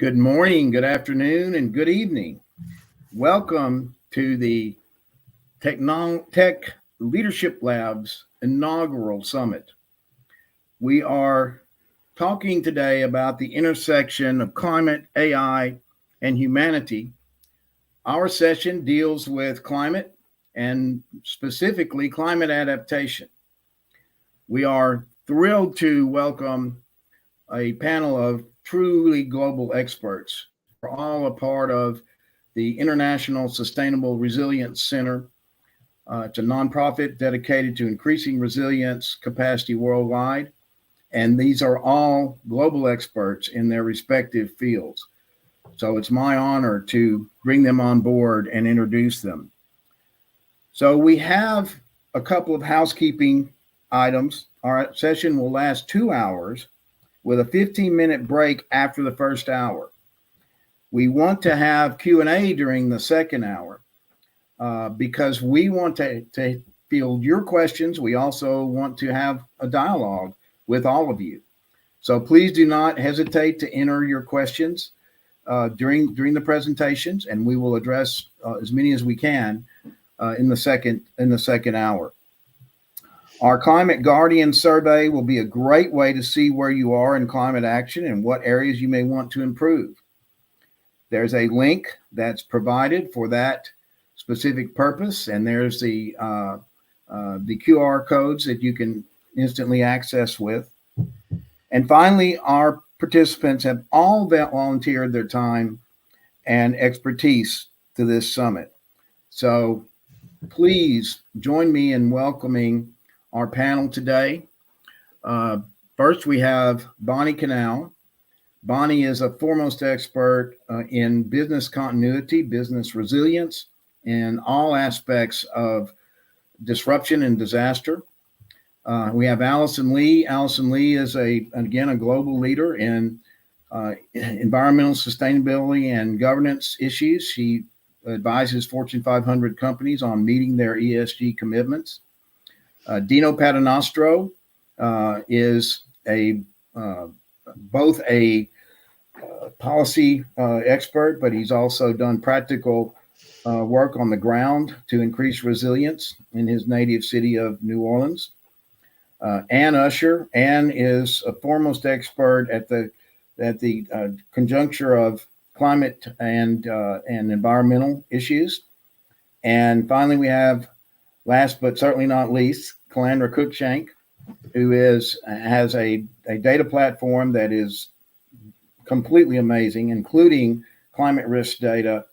Good morning, good afternoon, and good evening. Welcome to the Tech Leadership Lab's inaugural summit. We are talking today about the intersection of climate, AI, and humanity. Our session deals with climate and specifically climate adaptation. We are thrilled to welcome a panel of truly global experts. We're all a part of the International Sustainable Resilience Center. It's a nonprofit dedicated to increasing resilience capacity worldwide. And these are all global experts in their respective fields. So it's my honor to bring them on board and introduce them. So we have a couple of housekeeping items. Our session will last 2 hours with a 15-minute break after the first hour. We want to have Q&A during the second hour because we want to field your questions. We also want to have a dialogue with all of you. So please do not hesitate to enter your questions during the presentations, and we will address as many as we can in the second hour. Our Climate Guardian survey will be a great way to see where you are in climate action and what areas you may want to improve. There's a link that's provided for that specific purpose, and there's the QR codes that you can instantly access with. And finally, our participants have all volunteered their time and expertise to this summit. So please join me in welcoming our panel today. First, we have Bonnie Canal. Bonnie is a foremost expert in business continuity, business resilience, and all aspects of disruption and disaster. We have Allison Lee. Allison Lee is again a global leader in environmental sustainability and governance issues. She advises Fortune 500 companies on meeting their ESG commitments. Dino Paternostro is both a policy expert, but he's also done practical work on the ground to increase resilience in his native city of New Orleans. Ann Usher. Ann is a foremost expert at the conjuncture of climate and environmental issues. And finally, we have, last but certainly not least, Calandra Cookshank, who has a data platform that is completely amazing, including climate risk data,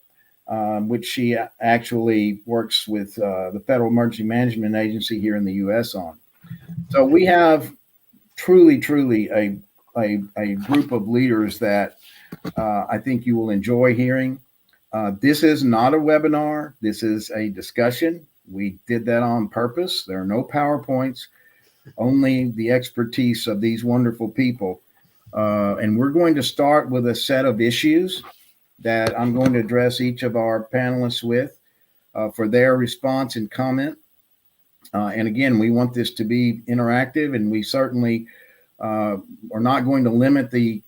which she actually works with the Federal Emergency Management Agency here in the U.S. on. So we have truly a group of leaders that I think you will enjoy hearing. This is not a webinar. This is a discussion. We did that on purpose. There are no PowerPoints, only the expertise of these wonderful people. And we're going to start with a set of issues that I'm going to address each of our panelists with for their response and comment. And again, we want this to be interactive, and we certainly are not going to limit the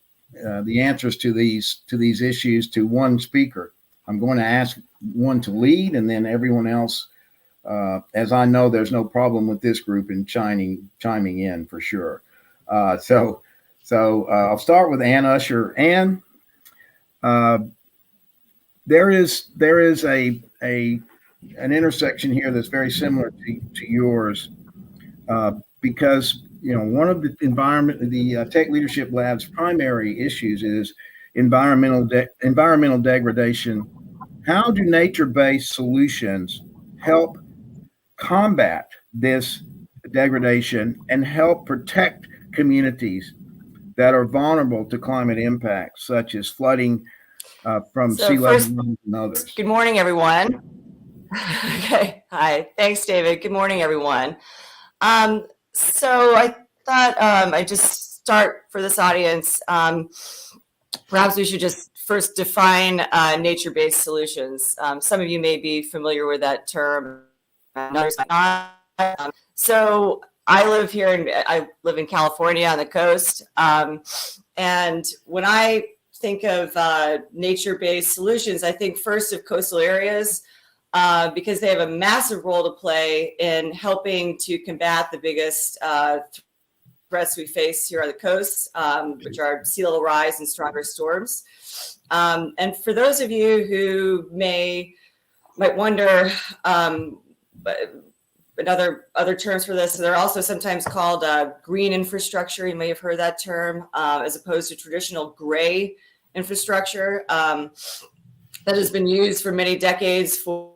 answers to these issues to one speaker. I'm going to ask one to lead, and then everyone else, as I know, there's no problem with this group in chiming in for sure. So I'll start with Ann Usher. Ann, there is an intersection here that's very similar to yours, because one of the Tech Leadership Lab's primary issues is environmental degradation. How do nature-based solutions help combat this degradation and help protect communities that are vulnerable to climate impacts, such as flooding from sea level and others? Good morning, everyone. Okay, hi. Thanks, David. Good morning, everyone. So I thought I'd just start for this audience. Perhaps we should just first define nature-based solutions. Some of you may be familiar with that term. Others might not. So I live in California on the coast. And when I think of nature-based solutions, I think first of coastal areas, because they have a massive role to play in helping to combat the biggest threats we face here on the coast, which are sea level rise and stronger storms. And for those of you who might wonder, other terms for this, they're also sometimes called green infrastructure. You may have heard that term, as opposed to traditional gray infrastructure that has been used for many decades for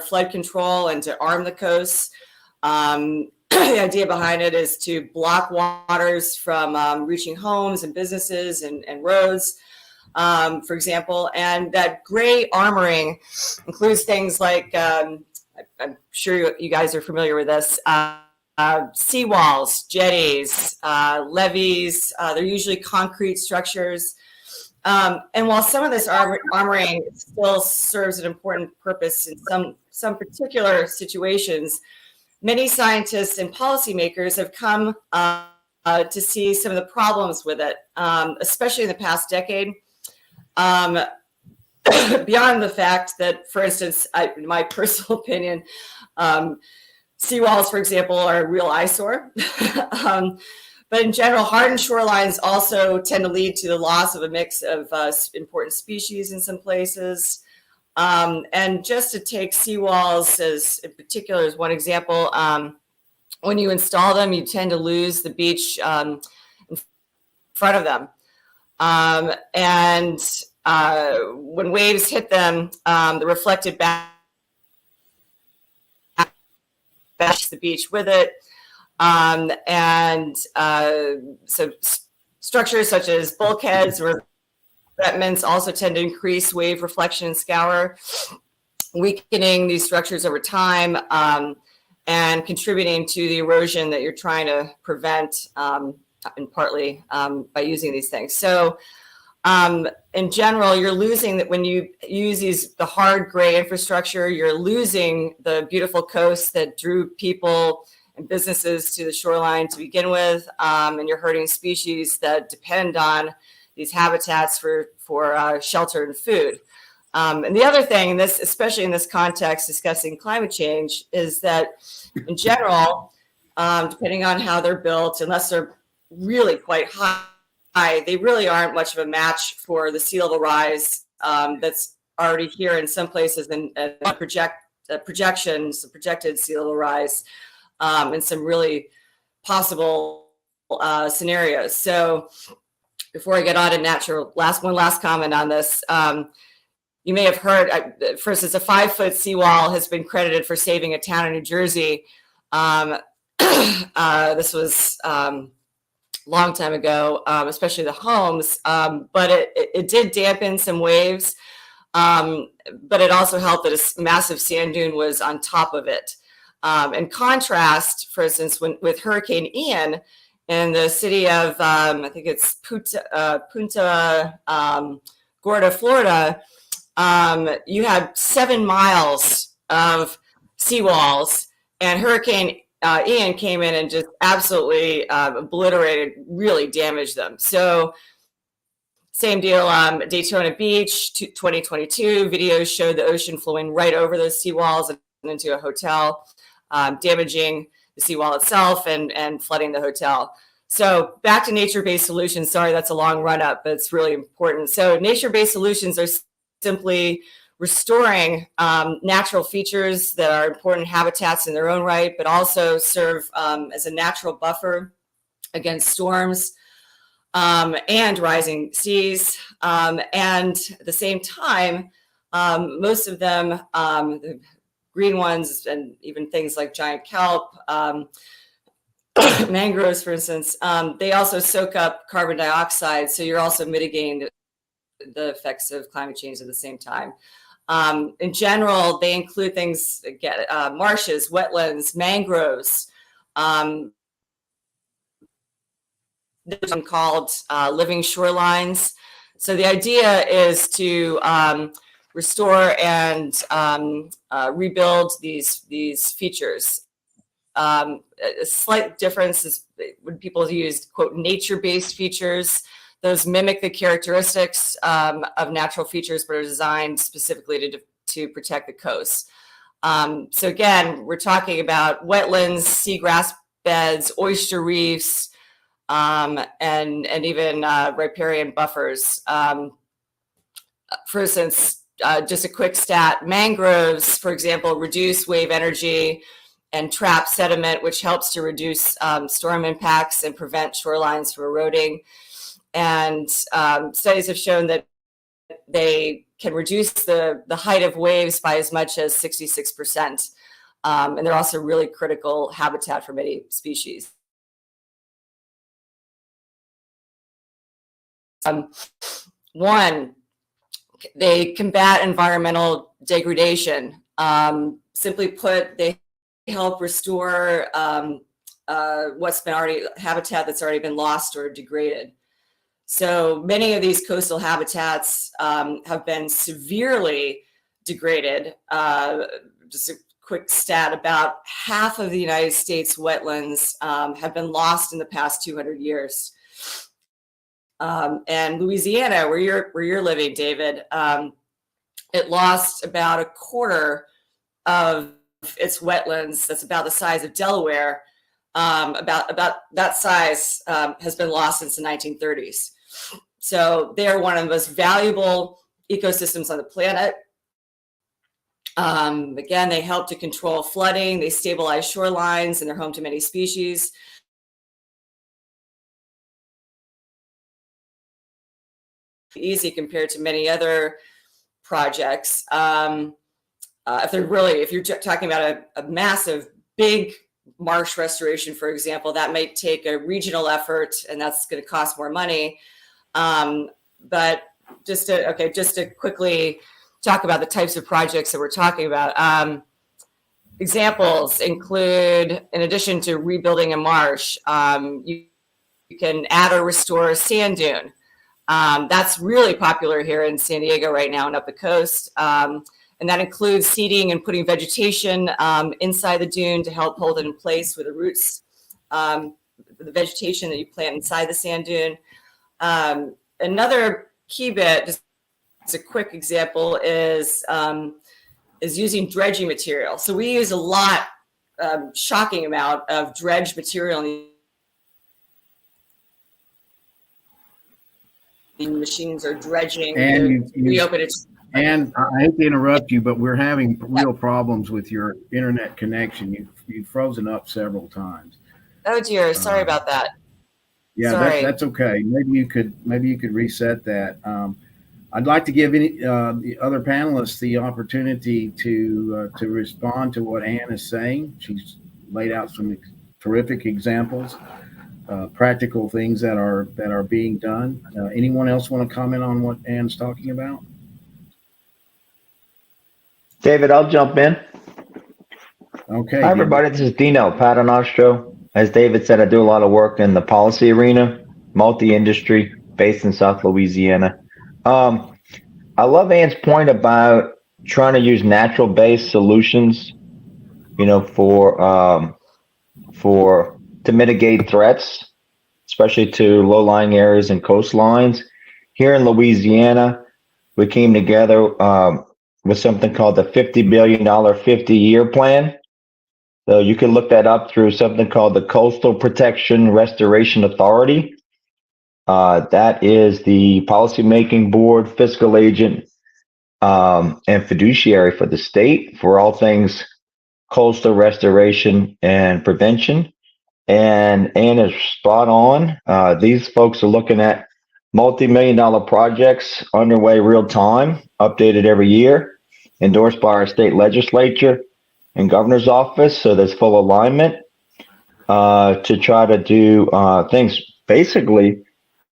flood control and to arm the coasts. The idea behind it is to block waters from reaching homes and businesses and roads, for example. And that gray armoring includes things like, I'm sure you guys are familiar with this, seawalls, jetties, levees. They're usually concrete structures. And while some of this armoring still serves an important purpose in some particular situations, many scientists and policymakers have come to see some of the problems with it, especially in the past decade. Beyond the fact that, for instance, in my personal opinion, seawalls, for example, are a real eyesore. But in general, hardened shorelines also tend to lead to the loss of a mix of important species in some places. And just to take seawalls in particular as one example, when you install them, you tend to lose the beach in front of them. And when waves hit them, the reflected back the beach with it. So structures such as bulkheads or revetments also tend to increase wave reflection and scour, weakening these structures over time and contributing to the erosion that you're trying to prevent, and partly by using these things. So in general, you're losing that when you use the hard gray infrastructure, you're losing the beautiful coast that drew people and businesses to the shoreline to begin with, and you're hurting species that depend on these habitats for shelter and food. And the other thing, especially in this context, discussing climate change, is that in general, depending on how they're built, unless they're really quite high, they really aren't much of a match for the sea level rise that's already here in some places, and projected sea level rise in some really possible scenarios. So before I get on to one last comment on this, you may have heard, for instance, a 5-foot seawall has been credited for saving a town in New Jersey. This was long time ago, especially the homes, but it did dampen some waves, but it also helped that a massive sand dune was on top of it. In contrast, for instance, with Hurricane Ian in the city of, I think it's Punta Gorda, Florida, you had 7 miles of seawalls, and Hurricane Ian came in and just absolutely obliterated, really damaged them. So same deal, Daytona Beach, 2022, videos showed the ocean flowing right over those seawalls and into a hotel, damaging the seawall itself and flooding the hotel. So back to nature-based solutions. Sorry, that's a long run-up, but it's really important. So nature-based solutions are simply restoring natural features that are important habitats in their own right, but also serve as a natural buffer against storms and rising seas. And at the same time, most of them, the green ones, and even things like giant kelp, mangroves, for instance, they also soak up carbon dioxide. So you're also mitigating the effects of climate change at the same time. In general, they include things, marshes, wetlands, mangroves, called living shorelines. So the idea is to restore and rebuild these features. A slight difference is when people use, quote, nature-based features. Those mimic the characteristics of natural features, but are designed specifically to protect the coast. So again, we're talking about wetlands, seagrass beds, oyster reefs, and even riparian buffers. For instance, just a quick stat, mangroves, for example, reduce wave energy and trap sediment, which helps to reduce storm impacts and prevent shorelines from eroding. And studies have shown that they can reduce the height of waves by as much as 66%. And they're also really critical habitat for many species. One, they combat environmental degradation. Simply put, they help restore what's been habitat that's already been lost or degraded. So many of these coastal habitats have been severely degraded. Just a quick stat, about half of the United States wetlands have been lost in the past 200 years. And Louisiana, where you're living, David, it lost about a quarter of its wetlands. That's about the size of Delaware. About that size has been lost since the 1930s. So they are one of the most valuable ecosystems on the planet. Again, they help to control flooding. They stabilize shorelines, and they're home to many species. Easy compared to many other projects. If you're talking about a massive, big marsh restoration, for example, that might take a regional effort, and that's going to cost more money. But just to quickly talk about the types of projects that we're talking about. Examples include, in addition to rebuilding a marsh, you can add or restore a sand dune. That's really popular here in San Diego right now and up the coast. And that includes seeding and putting vegetation inside the dune to help hold it in place with the roots, the vegetation that you plant inside the sand dune. Another key bit, just a quick example, is using dredging material. So we use a lot, shocking amount of dredge material in the machines are dredging. And reopen it. And I hate to interrupt you, but we're having real problems with your internet connection. You've frozen up several times. Oh dear, sorry about that. Yeah, that's okay. Maybe you could reset that. I'd like to give the other panelists the opportunity to respond to what Ann is saying. She's laid out some terrific examples, practical things that are being done. Anyone else want to comment on what Ann's talking about? David, I'll jump in. Okay. Hi, everybody. This is Dino Paternostro. As David said, I do a lot of work in the policy arena, multi-industry, based in South Louisiana. I love Ann's point about trying to use natural-based solutions, to mitigate threats, especially to low-lying areas and coastlines. Here in Louisiana, we came together with something called the $50 billion 50-year plan. So you can look that up through something called the Coastal Protection Restoration Authority. That is the policymaking board, fiscal agent, and fiduciary for the state for all things coastal restoration and prevention. And Ann is spot on. These folks are looking at multi-million-dollar projects underway real time, updated every year, endorsed by our state legislature and governor's office. So there's full alignment to try to do things. Basically,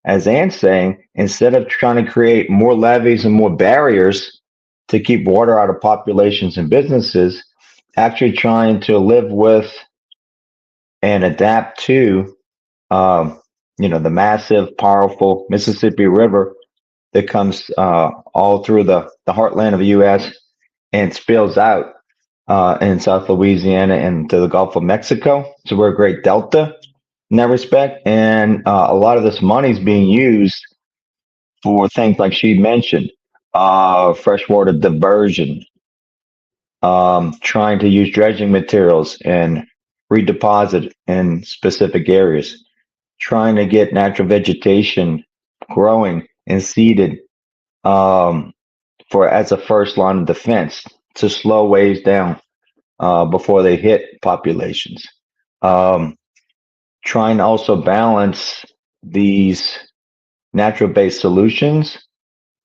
as Ann's saying, instead of trying to create more levees and more barriers to keep water out of populations and businesses, actually trying to live with and adapt to the massive, powerful Mississippi River that comes all through the heartland of the U.S. and spills out in South Louisiana and to the Gulf of Mexico. So we're a great delta in that respect. And a lot of this money is being used for things like she mentioned, freshwater diversion, trying to use dredging materials and redeposit in specific areas, trying to get natural vegetation growing and seeded for as a first line of defense to slow waves down before they hit populations. Trying to also balance these natural-based solutions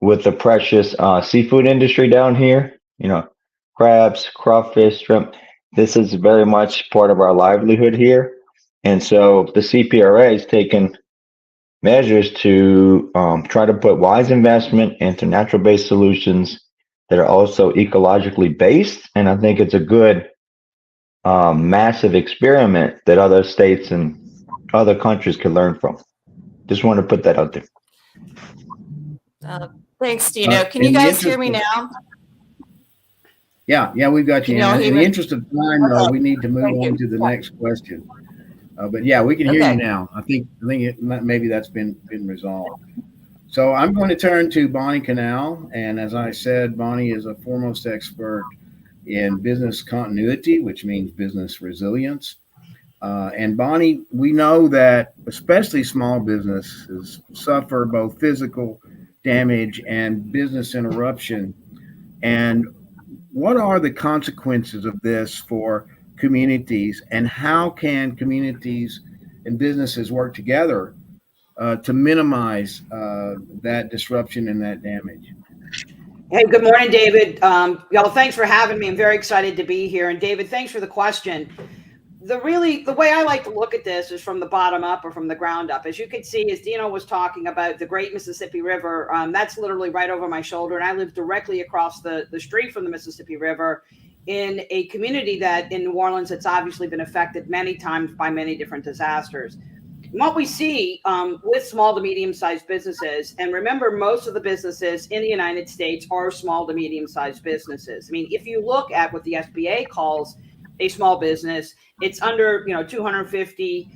with the precious seafood industry down here. You know, crabs, crawfish, shrimp. This is very much part of our livelihood here. And so the CPRA has taken measures to try to put wise investment into natural-based solutions that are also ecologically based. And I think it's a good massive experiment that other states and other countries can learn from. Just want to put that out there. Thanks, Dino. Can you guys hear me now? Yeah, we've got you. In the interest of time, though, we need to move on to the next question. But yeah, we can hear you now. I think maybe that's been resolved. So I'm going to turn to Bonnie Canal, and as I said, Bonnie is a foremost expert in business continuity, which means business resilience. And Bonnie, we know that especially small businesses suffer both physical damage and business interruption. And what are the consequences of this for communities, and how can communities and businesses work together to minimize that disruption and that damage? Hey, good morning, David. Y'all, thanks for having me. I'm very excited to be here. And David, thanks for the question. The way I like to look at this is from the bottom up or from the ground up. As you can see, as Dino was talking about the Great Mississippi River, that's literally right over my shoulder. And I live directly across the street from the Mississippi River in a community that in New Orleans, it's obviously been affected many times by many different disasters. And what we see with small to medium-sized businesses, and remember, most of the businesses in the United States are small to medium-sized businesses. I mean, if you look at what the SBA calls a small business, it's under 250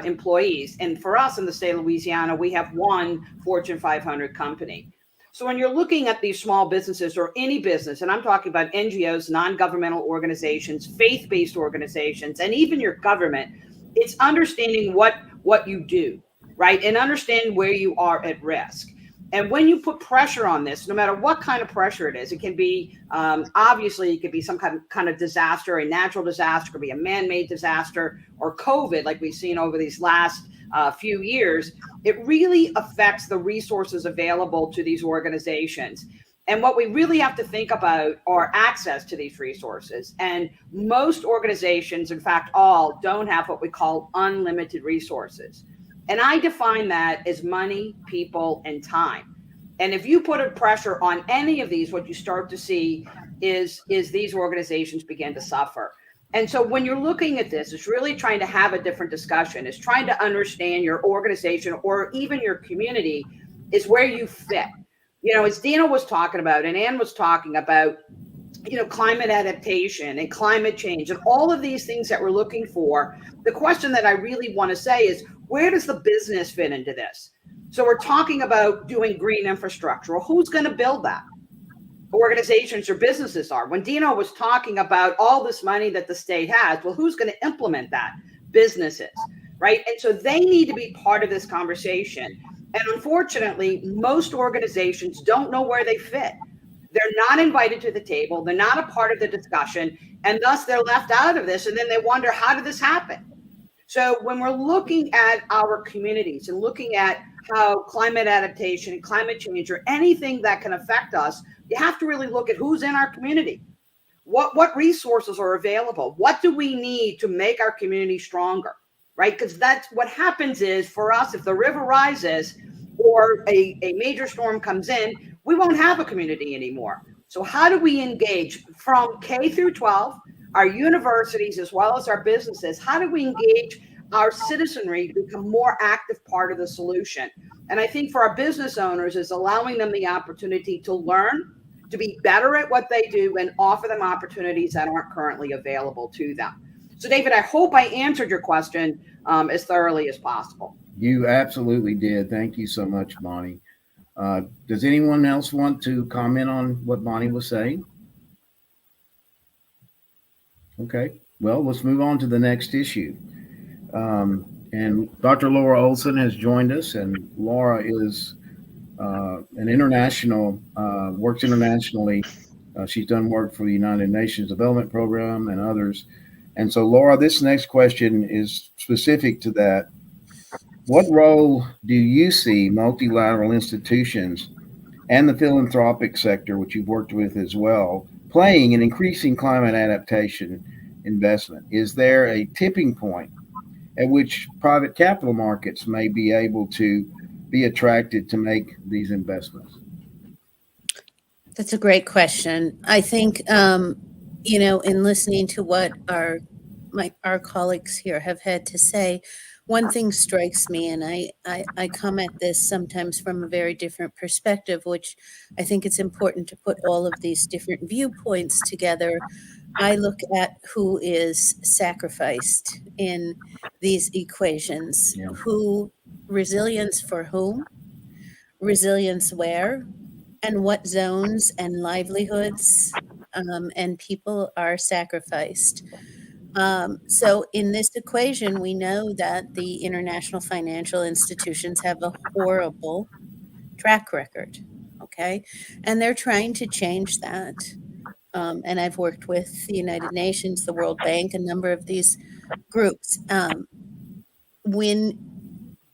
employees. And for us in the state of Louisiana, we have one Fortune 500 company. So when you're looking at these small businesses or any business, and I'm talking about NGOs, non-governmental organizations, faith-based organizations, and even your government, it's understanding what you do, right? And understanding where you are at risk. And when you put pressure on this, no matter what kind of pressure it is, it can be, obviously, it could be some kind of disaster, a natural disaster, it could be a man-made disaster, or COVID, like we've seen over these last few years. It really affects the resources available to these organizations. And what we really have to think about are access to these resources. And most organizations, in fact, all, don't have what we call unlimited resources. And I define that as money, people, and time. And if you put a pressure on any of these, what you start to see is these organizations begin to suffer. And so when you're looking at this, it's really trying to have a different discussion. It's trying to understand your organization or even your community is where you fit. As Dino was talking about and Ann was talking about, climate adaptation and climate change and all of these things that we're looking for, the question that I really want to say is, where does the business fit into this? So we're talking about doing green infrastructure. Well, who's going to build that? Organizations or businesses are. When Dino was talking about all this money that the state has, well, who's going to implement that? Businesses, right? And so they need to be part of this conversation. And unfortunately, most organizations don't know where they fit. They're not invited to the table. They're not a part of the discussion. And thus they're left out of this. And then they wonder, how did this happen? So when we're looking at our communities and looking at how climate adaptation and climate change or anything that can affect us, you have to really look at who's in our community. What resources are available? What do we need to make our community stronger, right? Because that's what happens is for us, if the river rises or a major storm comes in, we won't have a community anymore. So how do we engage from K through 12, our universities, as well as our businesses? How do we engage our citizenry to become more active part of the solution? And I think for our business owners is allowing them the opportunity to learn, to be better at what they do, and offer them opportunities that aren't currently available to them. So David, I hope I answered your question as thoroughly as possible. You absolutely did. Thank you so much, Bonnie. Does anyone else want to comment on what Bonnie was saying? Okay, well, let's move on to the next issue. And Dr. Laura Olson has joined us, and Laura is an international, works internationally. She's done work for the United Nations Development Program and others. And so, Laura, this next question is specific to that. What role do you see multilateral institutions and the philanthropic sector, which you've worked with as well, playing in increasing climate adaptation investment? Is there a tipping point at which private capital markets may be able to be attracted to make these investments? That's a great question. I think, in listening to what our colleagues here have had to say, one thing strikes me, and I come at this sometimes from a very different perspective, which I think it's important to put all of these different viewpoints together. I look at who is sacrificed in these equations, Yeah. who resilience for whom, resilience where, and what zones and livelihoods and people are sacrificed. So in this equation, we know that the international financial institutions have a horrible track record, okay? And they're trying to change that. And I've worked with the United Nations, the World Bank, a number of these groups. When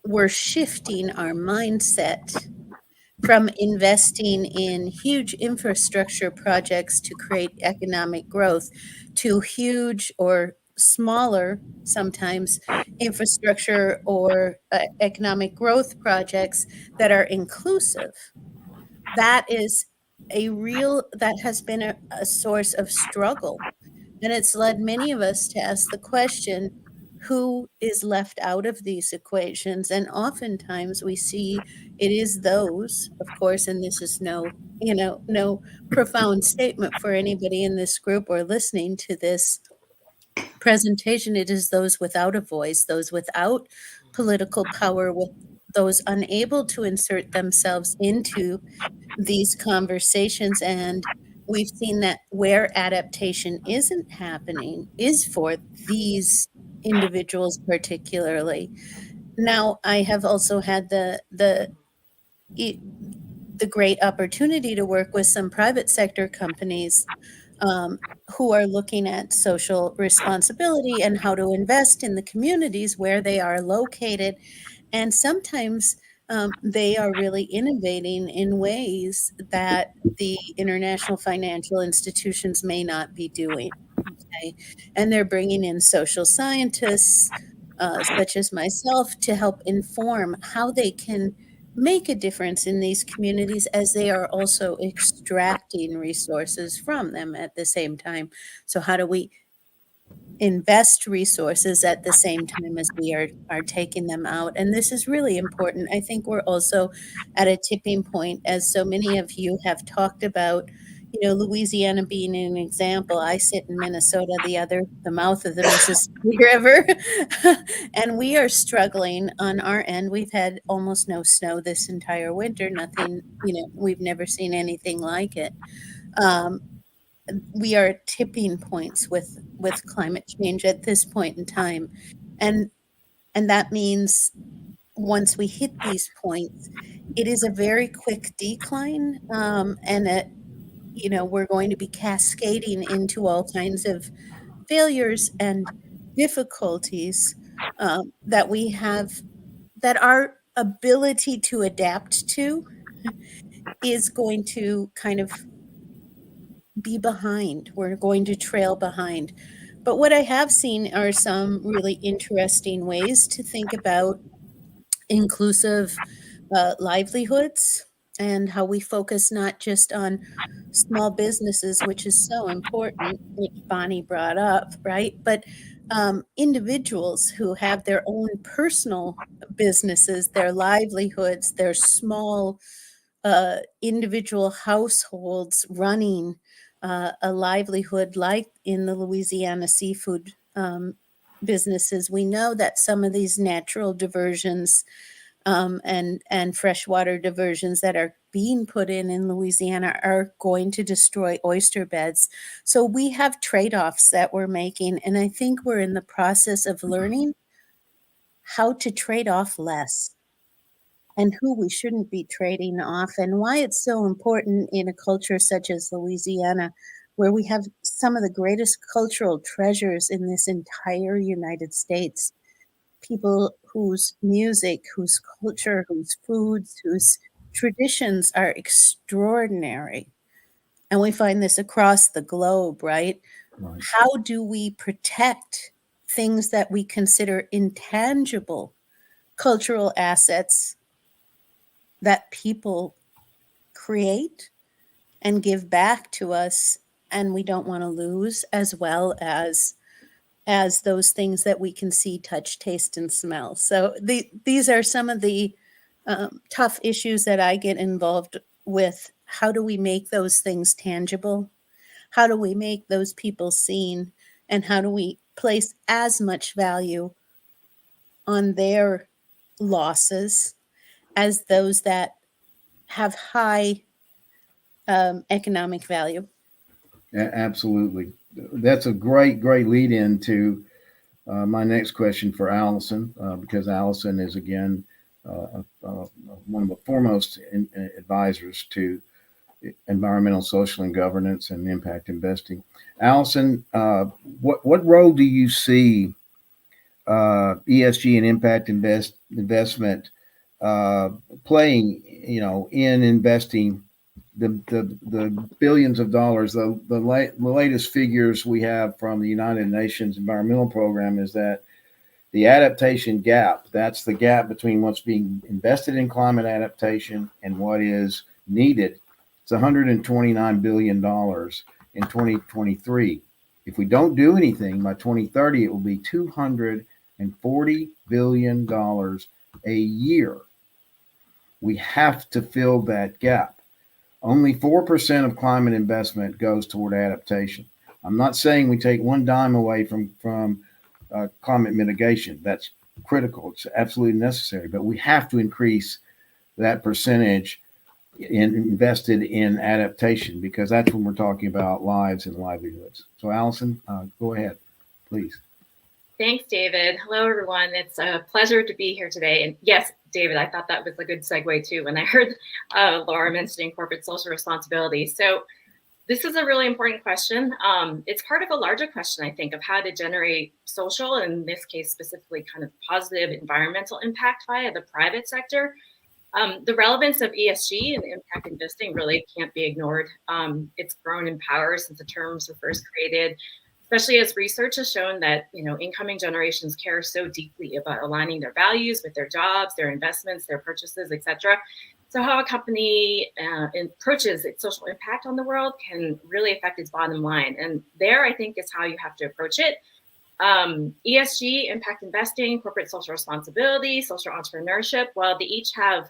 we're shifting our mindset from investing in huge infrastructure projects to create economic growth to huge or smaller, sometimes, infrastructure or economic growth projects that are inclusive, that has been a source of struggle. And it's led many of us to ask the question, who is left out of these equations? And oftentimes we see it is those, of course, and this is no profound statement for anybody in this group or listening to this presentation. It is those without a voice, those without political power, with those unable to insert themselves into these conversations. And we've seen that where adaptation isn't happening is for these individuals particularly. Now, I have also had the great opportunity to work with some private sector companies who are looking at social responsibility and how to invest in the communities where they are located. And sometimes they are really innovating in ways that the international financial institutions may not be doing. Okay. And they're bringing in social scientists, such as myself, to help inform how they can make a difference in these communities as they are also extracting resources from them at the same time. So how do we invest resources at the same time as we are taking them out? And this is really important. I think we're also at a tipping point, as so many of you have talked about, Louisiana being an example. I sit in Minnesota, the mouth of the Mississippi River, and we are struggling on our end. We've had almost no snow this entire winter, nothing, we've never seen anything like it. We are at tipping points with climate change at this point in time. And that means once we hit these points, it is a very quick decline, and we're going to be cascading into all kinds of failures and difficulties that we have, that our ability to adapt to is going to kind of be behind. We're going to trail behind. But what I have seen are some really interesting ways to think about inclusive livelihoods and how we focus not just on small businesses, which is so important, which Bonnie brought up, right? But individuals who have their own personal businesses, their livelihoods, their small individual households running a livelihood, like in the Louisiana seafood businesses. We know that some of these natural diversions and freshwater diversions that are being put in Louisiana are going to destroy oyster beds. So we have trade-offs that we're making, and I think we're in the process of learning how to trade off less and who we shouldn't be trading off, and why it's so important in a culture such as Louisiana, where we have some of the greatest cultural treasures in this entire United States. People whose music, whose culture, whose foods, whose traditions are extraordinary. And we find this across the globe, right? Right. How do we protect things that we consider intangible cultural assets that people create and give back to us, and we don't want to lose, as well as those things that we can see, touch, taste, and smell. So these are some of the tough issues that I get involved with. How do we make those things tangible? How do we make those people seen? And how do we place as much value on their losses as those that have high economic value? Absolutely. That's a great lead in to my next question for Allison, because Allison is, again, one of the foremost advisors to environmental, social, and governance and impact investing. Allison, what role do you see ESG and impact investment playing, in investing the billions of dollars? The latest figures we have from the United Nations Environmental Program is that the adaptation gap, that's the gap between what's being invested in climate adaptation and what is needed, it's $129 billion in 2023. If we don't do anything by 2030, it will be $240 billion a year. We have to fill that gap. Only 4% of climate investment goes toward adaptation. I'm not saying we take one dime away from climate mitigation. That's critical. It's absolutely necessary. But we have to increase that percentage invested in adaptation, because that's when we're talking about lives and livelihoods. So, Allison, go ahead, please. Thanks, David. Hello, everyone. It's a pleasure to be here today. And yes, David, I thought that was a good segue too when I heard Laura mentioning corporate social responsibility. So this is a really important question. It's part of a larger question, I think, of how to generate social, and in this case, specifically kind of positive environmental impact via the private sector. The relevance of ESG and impact investing really can't be ignored. It's grown in power since the terms were first created, especially as research has shown that, incoming generations care so deeply about aligning their values with their jobs, their investments, their purchases, etc. So how a company approaches its social impact on the world can really affect its bottom line. And there, I think, is how you have to approach it. ESG, impact investing, corporate social responsibility, social entrepreneurship, while they each have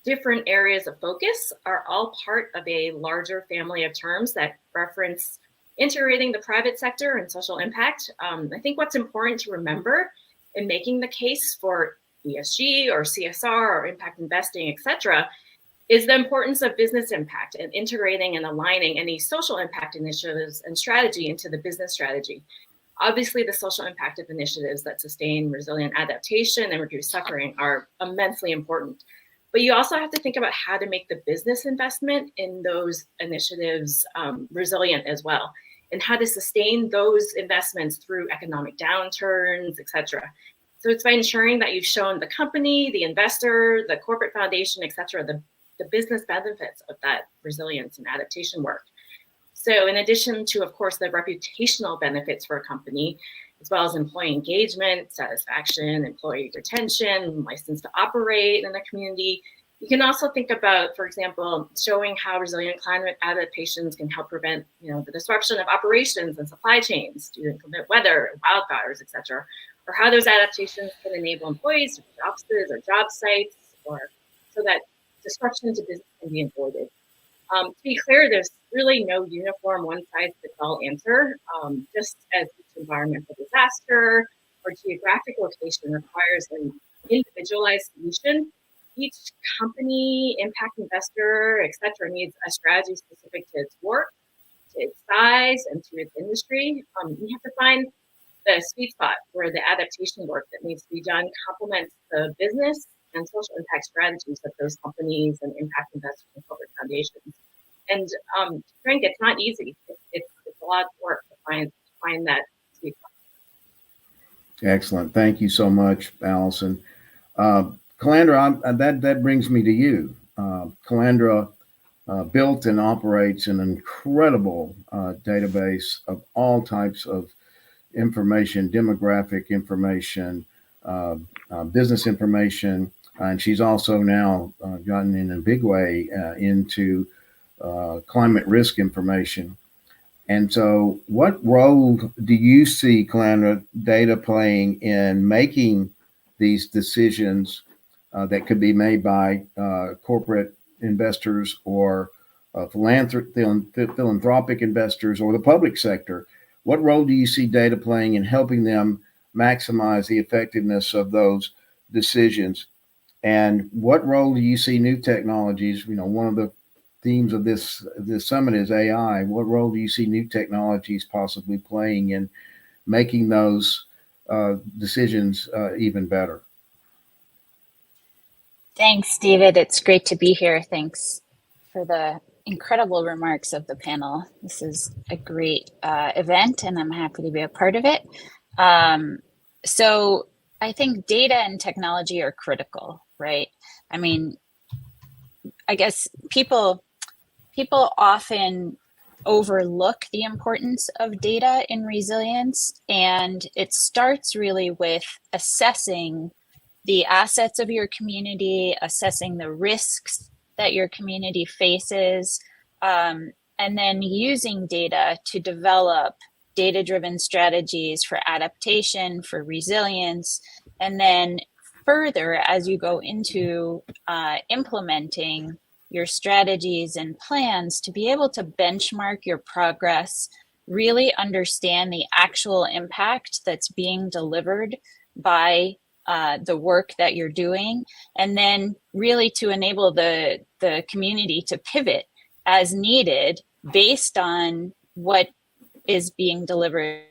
different areas of focus, are all part of a larger family of terms that reference integrating the private sector and social impact. I think what's important to remember in making the case for ESG or CSR or impact investing, etc., is the importance of business impact and integrating and aligning any social impact initiatives and strategy into the business strategy. Obviously, the social impact of initiatives that sustain resilient adaptation and reduce suffering are immensely important. But you also have to think about how to make the business investment in those initiatives resilient as well, and how to sustain those investments through economic downturns, etc. So it's by ensuring that you've shown the company, the investor, the corporate foundation, etc., the business benefits of that resilience and adaptation work. So in addition to, of course, the reputational benefits for a company, as well as employee engagement, satisfaction, employee retention, license to operate in the community, you can also think about, for example, showing how resilient climate adaptations can help prevent, the disruption of operations and supply chains due to inclement weather, wildfires, etc., or how those adaptations can enable employees to reach offices or job sites, or so that disruption to business can be avoided. To be clear, there's really no uniform one-size-fits-all answer. Just as each environmental disaster or geographic location requires an individualized solution, each company, impact investor, et cetera, needs a strategy specific to its work, to its size, and to its industry. You have to find the sweet spot where the adaptation work that needs to be done complements the business and social impact strategies of those companies and impact investors and corporate foundations. And Frank, it's not easy. It's a lot of work to find that sweet spot. Excellent. Thank you so much, Allison. Calandra, that brings me to you. Calandra built and operates an incredible database of all types of information, demographic information, business information, and she's also now gotten in a big way into climate risk information. And so what role do you see, Calandra, data playing in making these decisions that could be made by corporate investors or philanthropic investors or the public sector? What role do you see data playing in helping them maximize the effectiveness of those decisions? And what role do you see new technologies? One of the themes of this summit is AI. What role do you see new technologies possibly playing in making those decisions even better? Thanks, David. It's great to be here. Thanks for the incredible remarks of the panel. This is a great event, and I'm happy to be a part of it. So I think data and technology are critical, right? I mean, I guess people often overlook the importance of data in resilience, and it starts really with assessing the assets of your community, assessing the risks that your community faces, and then using data to develop data-driven strategies for adaptation, for resilience, and then further, as you go into implementing your strategies and plans, to be able to benchmark your progress, really understand the actual impact that's being delivered by the work that you're doing, and then really to enable the community to pivot as needed based on what is being delivered,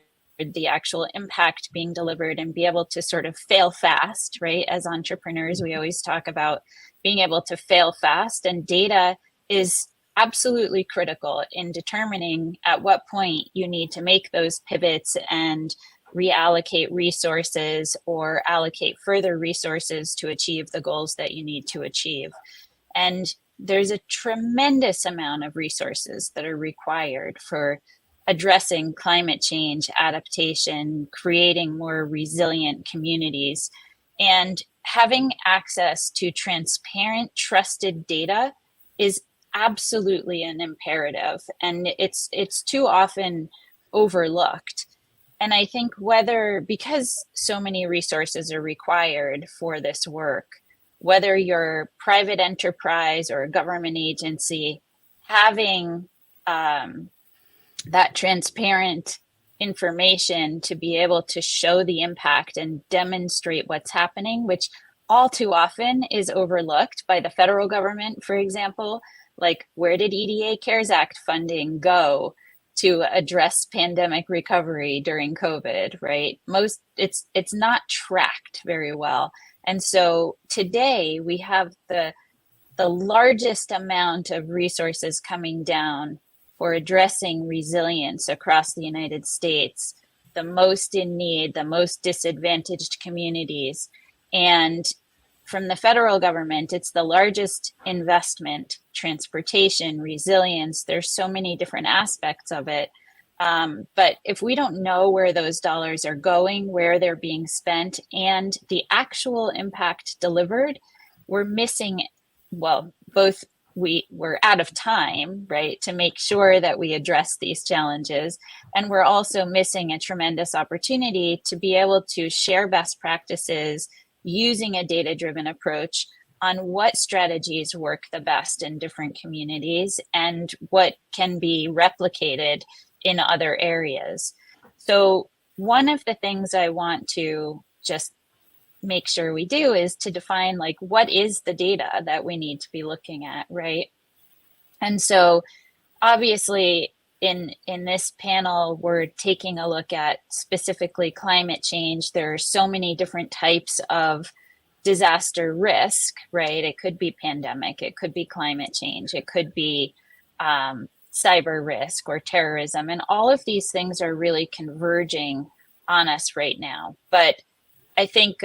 the actual impact being delivered, and be able to sort of fail fast, right? As entrepreneurs, we always talk about being able to fail fast, and data is absolutely critical in determining at what point you need to make those pivots and reallocate resources or allocate further resources to achieve the goals that you need to achieve. And there's a tremendous amount of resources that are required for addressing climate change, adaptation, creating more resilient communities, and having access to transparent, trusted data is absolutely an imperative, and it's too often overlooked. And I think because so many resources are required for this work, whether you're private enterprise or a government agency, having that transparent information to be able to show the impact and demonstrate what's happening, which all too often is overlooked by the federal government, for example. Like, where did EDA CARES Act funding go to address pandemic recovery during COVID, right? It's not tracked very well. And so today we have the largest amount of resources coming down for addressing resilience across the United States, the most in need, the most disadvantaged communities. And from the federal government, it's the largest investment, transportation, resilience. There's so many different aspects of it. But if we don't know where those dollars are going, where they're being spent, and the actual impact delivered, we're missing, both we're out of time, right, to make sure that we address these challenges. And we're also missing a tremendous opportunity to be able to share best practices using a data-driven approach on what strategies work the best in different communities and what can be replicated in other areas. So one of the things I want to just make sure we do is to define, like, what is the data that we need to be looking at, right? And so obviously in this panel, we're taking a look at specifically climate change. There are so many different types of disaster risk, right? It could be pandemic, it could be climate change, it could be cyber risk or terrorism. And all of these things are really converging on us right now. But I think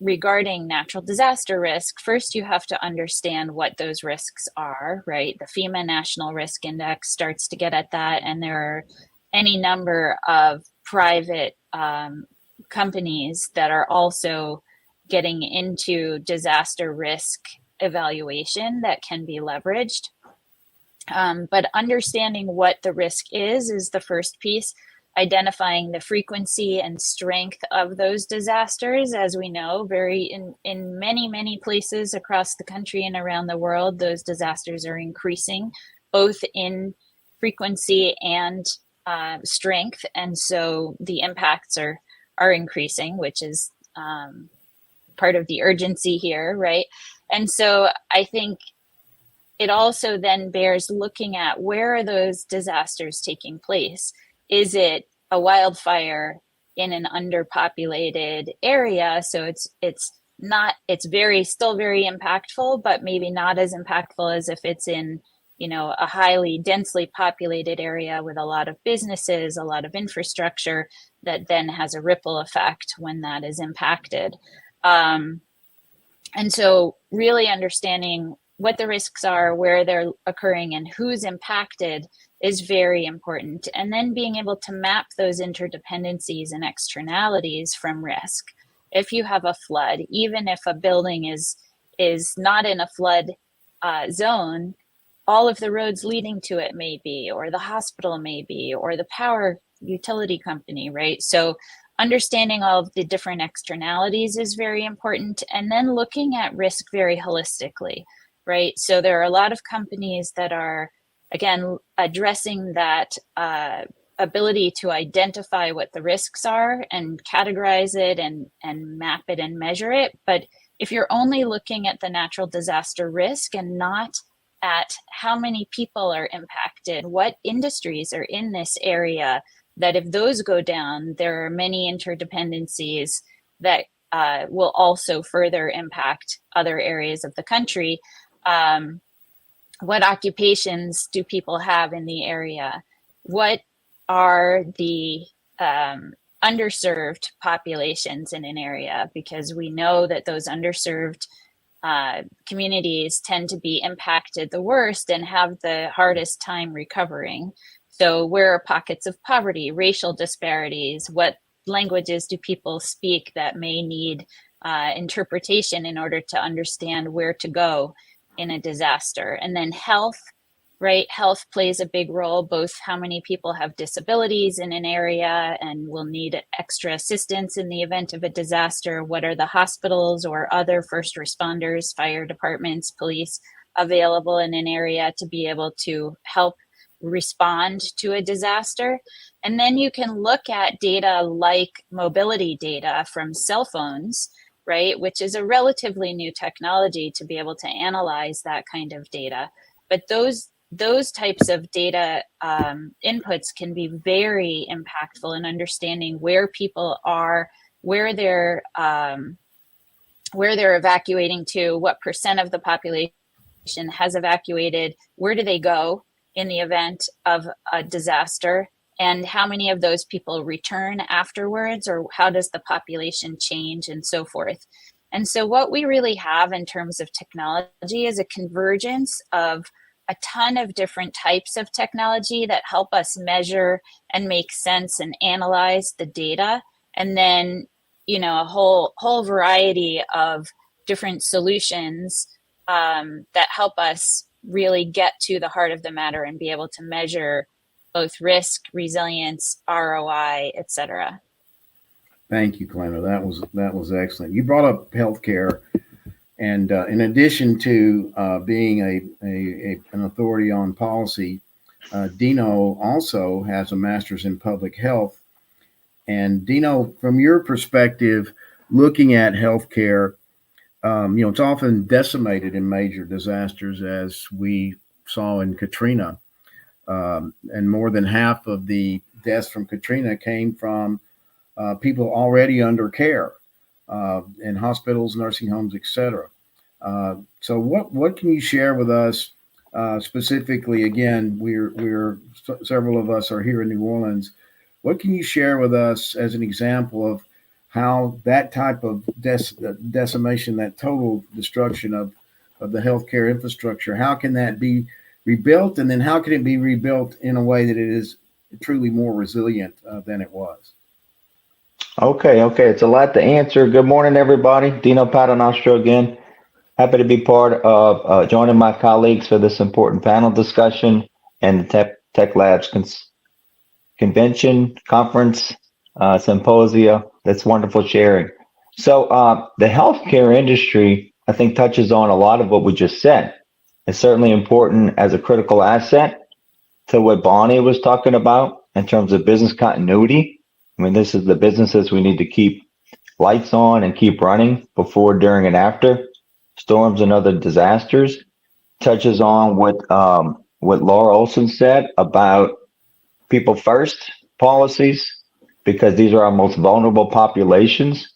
regarding natural disaster risk, first you have to understand what those risks are, right? The FEMA National Risk Index starts to get at that, and there are any number of private companies that are also getting into disaster risk evaluation that can be leveraged. But understanding what the risk is the first piece. Identifying the frequency and strength of those disasters. As we know, in many places across the country and around the world, those disasters are increasing, both in frequency and strength. And so the impacts are increasing, which is part of the urgency here, right? And so I think it also then bears looking at, where are those disasters taking place? Is it a wildfire in an underpopulated area? So it's still very impactful, but maybe not as impactful as if it's in, a highly densely populated area with a lot of businesses, a lot of infrastructure that then has a ripple effect when that is impacted. And so really understanding what the risks are, where they're occurring, and who's impacted is very important. And then being able to map those interdependencies and externalities from risk. If you have a flood, even if a building is not in a flood zone, all of the roads leading to it may be, or the hospital may be, or the power utility company, right? So understanding all of the different externalities is very important. And then looking at risk very holistically, right? So there are a lot of companies that are, again, addressing that ability to identify what the risks are and categorize it and map it and measure it. But if you're only looking at the natural disaster risk and not at how many people are impacted, what industries are in this area, that if those go down, there are many interdependencies that will also further impact other areas of the country. What occupations do people have in the area? What are the underserved populations in an area? Because we know that those underserved communities tend to be impacted the worst and have the hardest time recovering. So where are pockets of poverty, racial disparities? What languages do people speak that may need interpretation in order to understand where to go in a disaster? And then health, right? Health plays a big role, both how many people have disabilities in an area and will need extra assistance in the event of a disaster. What are the hospitals or other first responders, fire departments, police available in an area to be able to help respond to a disaster? And then you can look at data like mobility data from cell phones, right, which is a relatively new technology to be able to analyze that kind of data. But those types of data inputs can be very impactful in understanding where people are, where they're evacuating to, what % of the population has evacuated, where do they go in the event of a disaster, and how many of those people return afterwards, or how does the population change, and so forth. And so what we really have in terms of technology is a convergence of a ton of different types of technology that help us measure and make sense and analyze the data. And then, a whole variety of different solutions that help us really get to the heart of the matter and be able to measure both risk, resilience, ROI, et cetera. Thank you, Clemma. That was excellent. You brought up healthcare, and in addition to being an authority on policy, Dino also has a master's in public health, And Dino, from your perspective, looking at healthcare, it's often decimated in major disasters, as we saw in Katrina. And more than half of the deaths from Katrina came from people already under care in hospitals, nursing homes, etc. So what can you share with us specifically? Again, we're several of us are here in New Orleans. What can you share with us as an example of how that type of decimation, that total destruction of the healthcare infrastructure, how can that be rebuilt, and then how can it be rebuilt in a way that it is truly more resilient than it was? Okay. It's a lot to answer. Good morning, everybody. Dino Paternostro again. Happy to be part of joining my colleagues for this important panel discussion and the Tech Labs convention, conference, symposia. That's wonderful sharing. So the healthcare industry, I think, touches on a lot of what we just said. It's certainly important as a critical asset to what Bonnie was talking about in terms of business continuity. I mean, this is the businesses we need to keep lights on and keep running before, during, and after storms and other disasters. Touches on what Laura Olson said about people first policies, because these are our most vulnerable populations,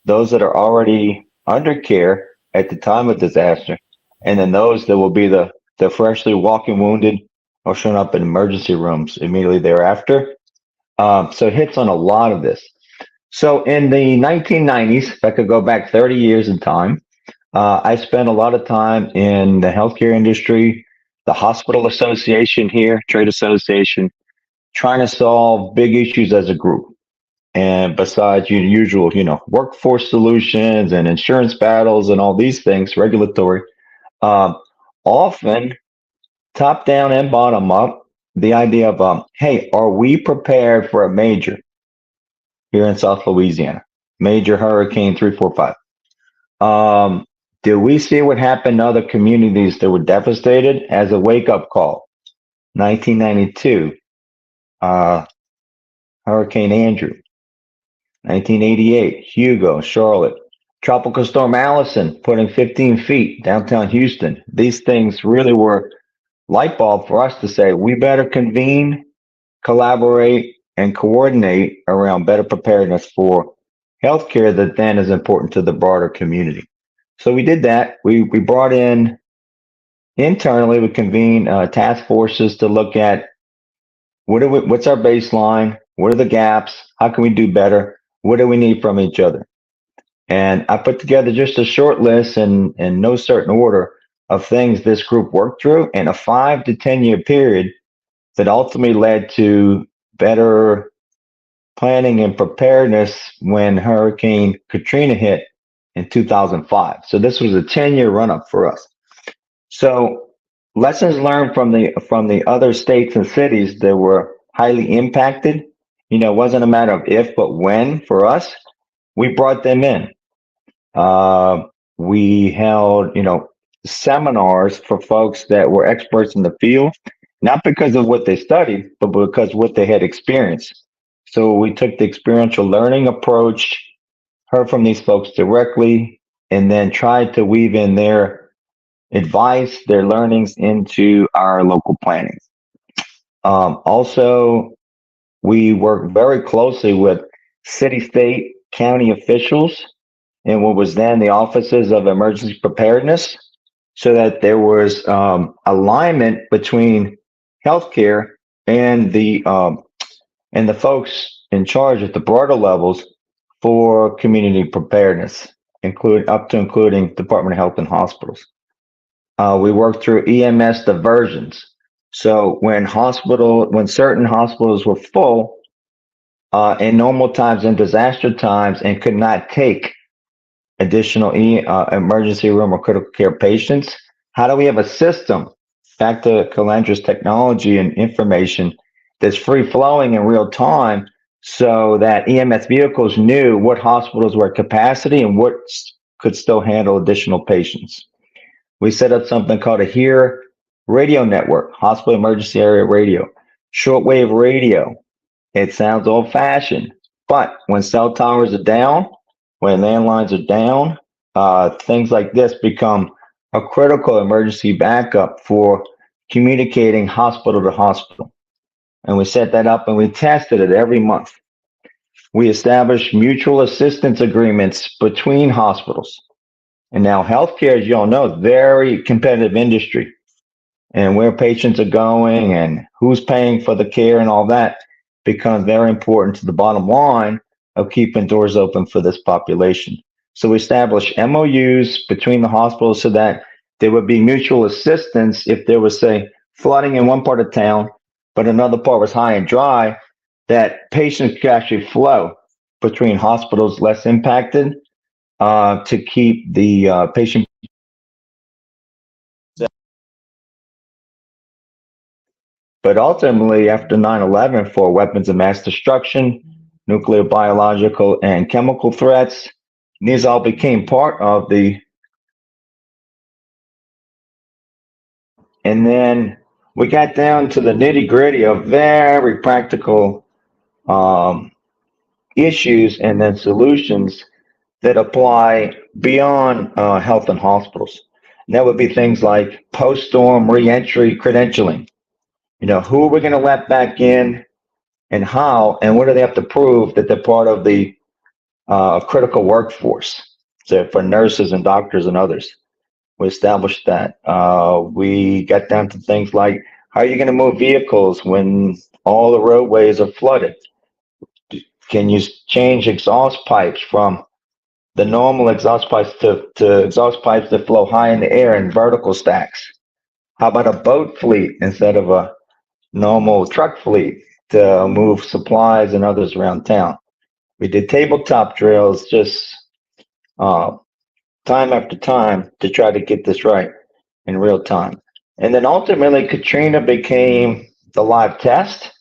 those that are already under care at the time of disaster, and then those that will be the freshly walking wounded or showing up in emergency rooms immediately thereafter. So it hits on a lot of this. So in the 1990s, if I could go back 30 years in time, I spent a lot of time in the healthcare industry, the hospital association here, trade association, trying to solve big issues as a group. And besides your usual, workforce solutions and insurance battles and all these things, regulatory, often top down and bottom up, the idea of, hey, are we prepared for a major here in South Louisiana, major hurricane 345? Did we see what happened to other communities that were devastated as a wake-up call? 1992, Hurricane Andrew. 1988, Hugo, Charlotte. Tropical Storm Allison putting 15 feet downtown Houston. These things really were light bulb for us to say, we better convene, collaborate, and coordinate around better preparedness for healthcare that then is important to the broader community. So we did that. We brought in internally, we convened task forces to look at what's our baseline, what are the gaps, how can we do better, what do we need from each other? And I put together just a short list in no certain order of things this group worked through in a 5 to 10 year period that ultimately led to better planning and preparedness when Hurricane Katrina hit in 2005. So this was a 10-year run-up for us. So lessons learned from the other states and cities that were highly impacted. It wasn't a matter of if, but when for us. We brought them in. We held, seminars for folks that were experts in the field, not because of what they studied, but because what they had experienced. So we took the experiential learning approach, heard from these folks directly, and then tried to weave in their advice, their learnings into our local planning. Also, we work very closely with city, state, county officials and what was then the offices of emergency preparedness, so that there was alignment between healthcare and the folks in charge at the broader levels for community preparedness, including Department of Health and hospitals. We worked through EMS diversions. So when certain hospitals were full in normal times and disaster times and could not take additional emergency room or critical care patients, how do we have a system, back to Calandra's technology and information, that's free flowing in real time, so that EMS vehicles knew what hospitals were at capacity and what could still handle additional patients? We set up something called a HERE radio network, hospital emergency area radio, shortwave radio. It sounds old fashioned, But when cell towers are down, when landlines are down, things like this become a critical emergency backup for communicating hospital to hospital. And we set that up and we tested it every month. We established mutual assistance agreements between hospitals. And now healthcare, as you all know, is very competitive industry. And where patients are going and who's paying for the care and all that becomes very important to the bottom line of keeping doors open for this population. So we established MOUs between the hospitals so that there would be mutual assistance if there was, say, flooding in one part of town, but another part was high and dry, that patients could actually flow between hospitals less impacted to keep the patient. But ultimately, after 9/11, for weapons of mass destruction, nuclear, biological, and chemical threats, these all became part of the. And then we got down to the nitty gritty of very practical issues and then solutions that apply beyond health and hospitals. And that would be things like post-storm reentry credentialing. You know, who are we going to let back in and how, and what do they have to prove that they're part of the critical workforce? So for nurses and doctors and others, we established that. We got down to things like, how are you going to move vehicles when all the roadways are flooded? Can you change exhaust pipes from the normal exhaust pipes to exhaust pipes that flow high in the air in vertical stacks? How about a boat fleet instead of a normal truck fleet to move supplies and others around town? We did tabletop drills just time after time to try to get this right in real time. And then ultimately, Katrina became the live test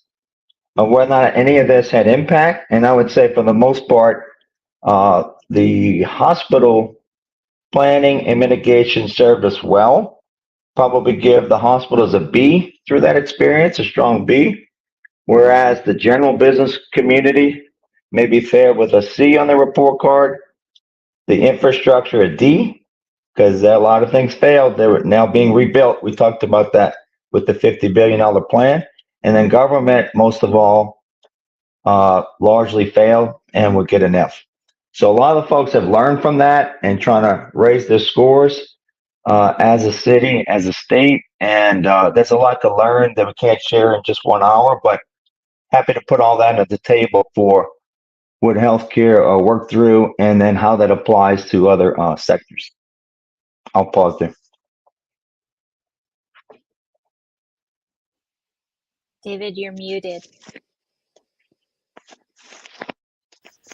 of whether or not any of this had impact. And I would say for the most part, the hospital planning and mitigation served us well. Probably give the hospitals a B through that experience, a strong B, whereas the general business community may be fair with a C on the report card, the infrastructure a D, because a lot of things failed. They were now being rebuilt. We talked about that with the $50 billion plan. And then government, most of all, largely failed and would get an F. So a lot of the folks have learned from that and trying to raise their scores as a city, as a state. And there's a lot to learn that we can't share in just 1 hour, but happy to put all that at the table for what healthcare work through and then how that applies to other sectors. I'll pause there. David, you're muted.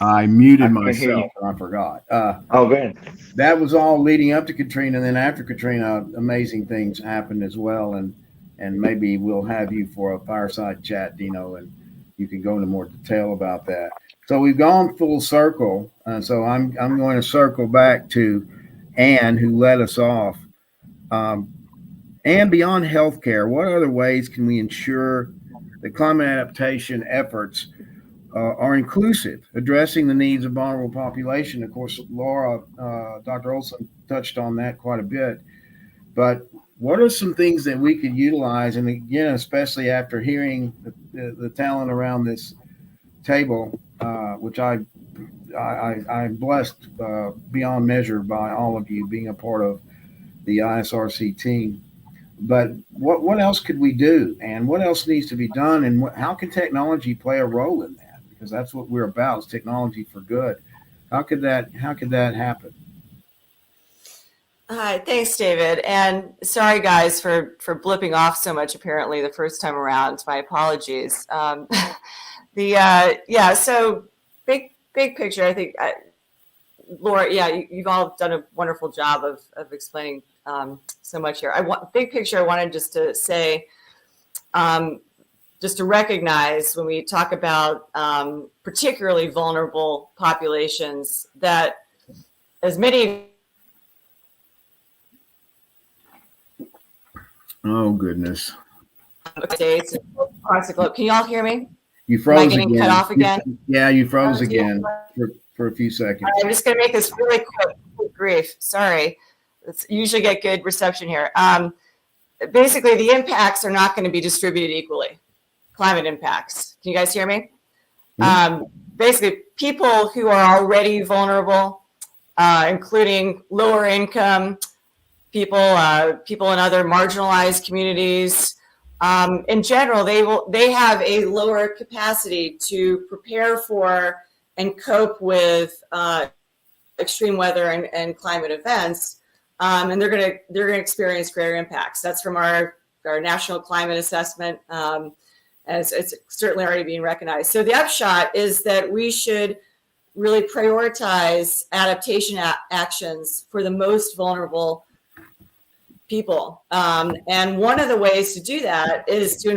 I muted I can hear myself and I forgot. Oh, good. That was all leading up to Katrina. And then after Katrina, amazing things happened as well. And maybe we'll have you for a fireside chat, Dino, and you can go into more detail about that. So we've gone full circle. So I'm going to circle back to Ann, who led us off. And beyond healthcare, what other ways can we ensure that climate adaptation efforts are inclusive, addressing the needs of vulnerable population? Of course, Laura, Dr. Olson touched on that quite a bit. But what are some things that we could utilize? And again, especially after hearing the talent around this table, which I'm blessed beyond measure by all of you being a part of the ISRC team. But what else could we do, and what else needs to be done, and how can technology play a role in that? Because that's what we're about, is technology for good. How could that happen? Hi, thanks, David. And sorry, guys, for blipping off so much apparently the first time around. My apologies. So big picture, I think, Laura, you've all done a wonderful job of explaining so much here. Big picture, I wanted just to say, just to recognize when we talk about particularly vulnerable populations, that as many. Oh, goodness. States across the globe. Can you all hear me? You froze Am I getting again. cut off again? Yeah, you froze Oh, dear. again for a few seconds. I'm just going to make this really quick. Good grief. Sorry. Let's usually get good reception here. Basically, the impacts are not going to be distributed equally. Climate impacts. Can you guys hear me? Basically, people who are already vulnerable, including lower income people, people in other marginalized communities, in general, they have a lower capacity to prepare for and cope with extreme weather and climate events, and they're gonna experience greater impacts. That's from our national climate assessment, as it's certainly already being recognized. So the upshot is that we should really prioritize adaptation actions for the most vulnerable people. And one of the ways to do that is to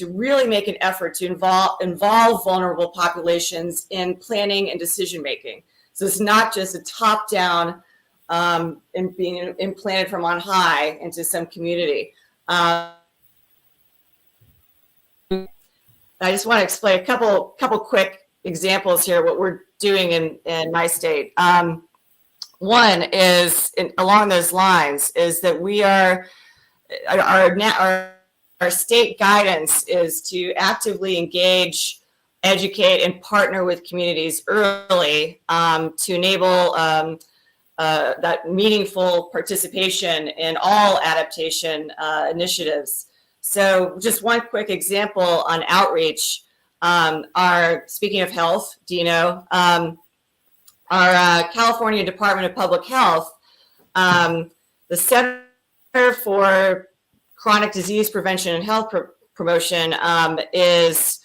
really make an effort to involve vulnerable populations in planning and decision making. So it's not just a top down and being implanted from on high into some community. I just want to explain a couple quick examples here, what we're doing in my state. One is, along those lines, is that we are, our state guidance is to actively engage, educate, and partner with communities early to enable that meaningful participation in all adaptation initiatives. So just one quick example on outreach. Speaking of health, Dino, our California Department of Public Health, the Center for Chronic Disease Prevention and Health Promotion is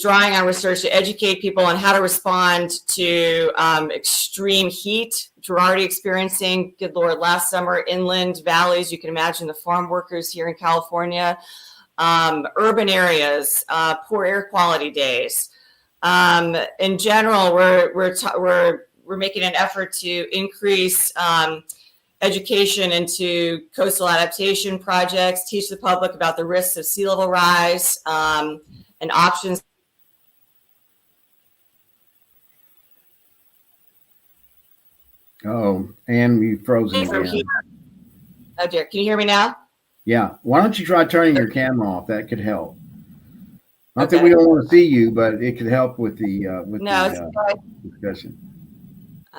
drawing on research to educate people on how to respond to extreme heat, which we're already experiencing. Good Lord, last summer, inland valleys, you can imagine the farm workers here in California, urban areas, poor air quality days. In general, we're making an effort to increase education into coastal adaptation projects, teach the public about the risks of sea level rise and options. Oh, and we frozen again. Oh dear, can you hear me now? Yeah. Why don't you try turning your camera off? That could help. Not Okay. that we don't want to see you, but it could help with the discussion.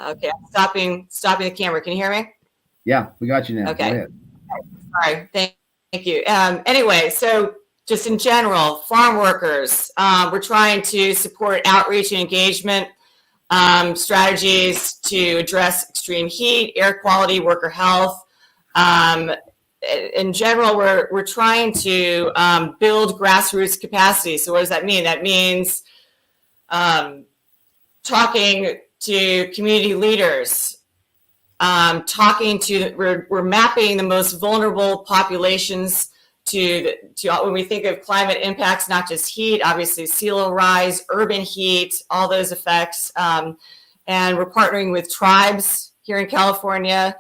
Okay, stopping the camera. Can you hear me? Yeah, we got you now. Okay. Go ahead. All right, thank you. Anyway, so just in general, farm workers, we're trying to support outreach and engagement strategies to address extreme heat, air quality, worker health. In general, we're trying to build grassroots capacity. So what does that mean? That means talking to community leaders, we're mapping the most vulnerable populations to when we think of climate impacts, not just heat, obviously sea level rise, urban heat, all those effects. And we're partnering with tribes here in California.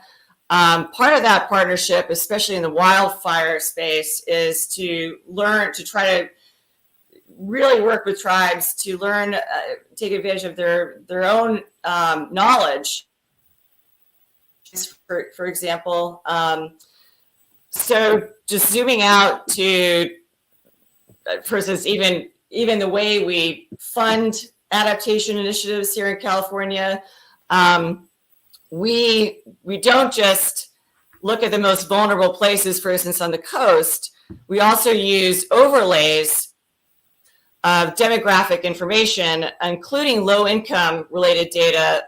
Part of that partnership, especially in the wildfire space, is to try to really work with tribes to learn, take advantage of their own knowledge. For example, so just zooming out to, for instance, even the way we fund adaptation initiatives here in California, we don't just look at the most vulnerable places, for instance, on the coast. We also use overlays of demographic information, including low income related data.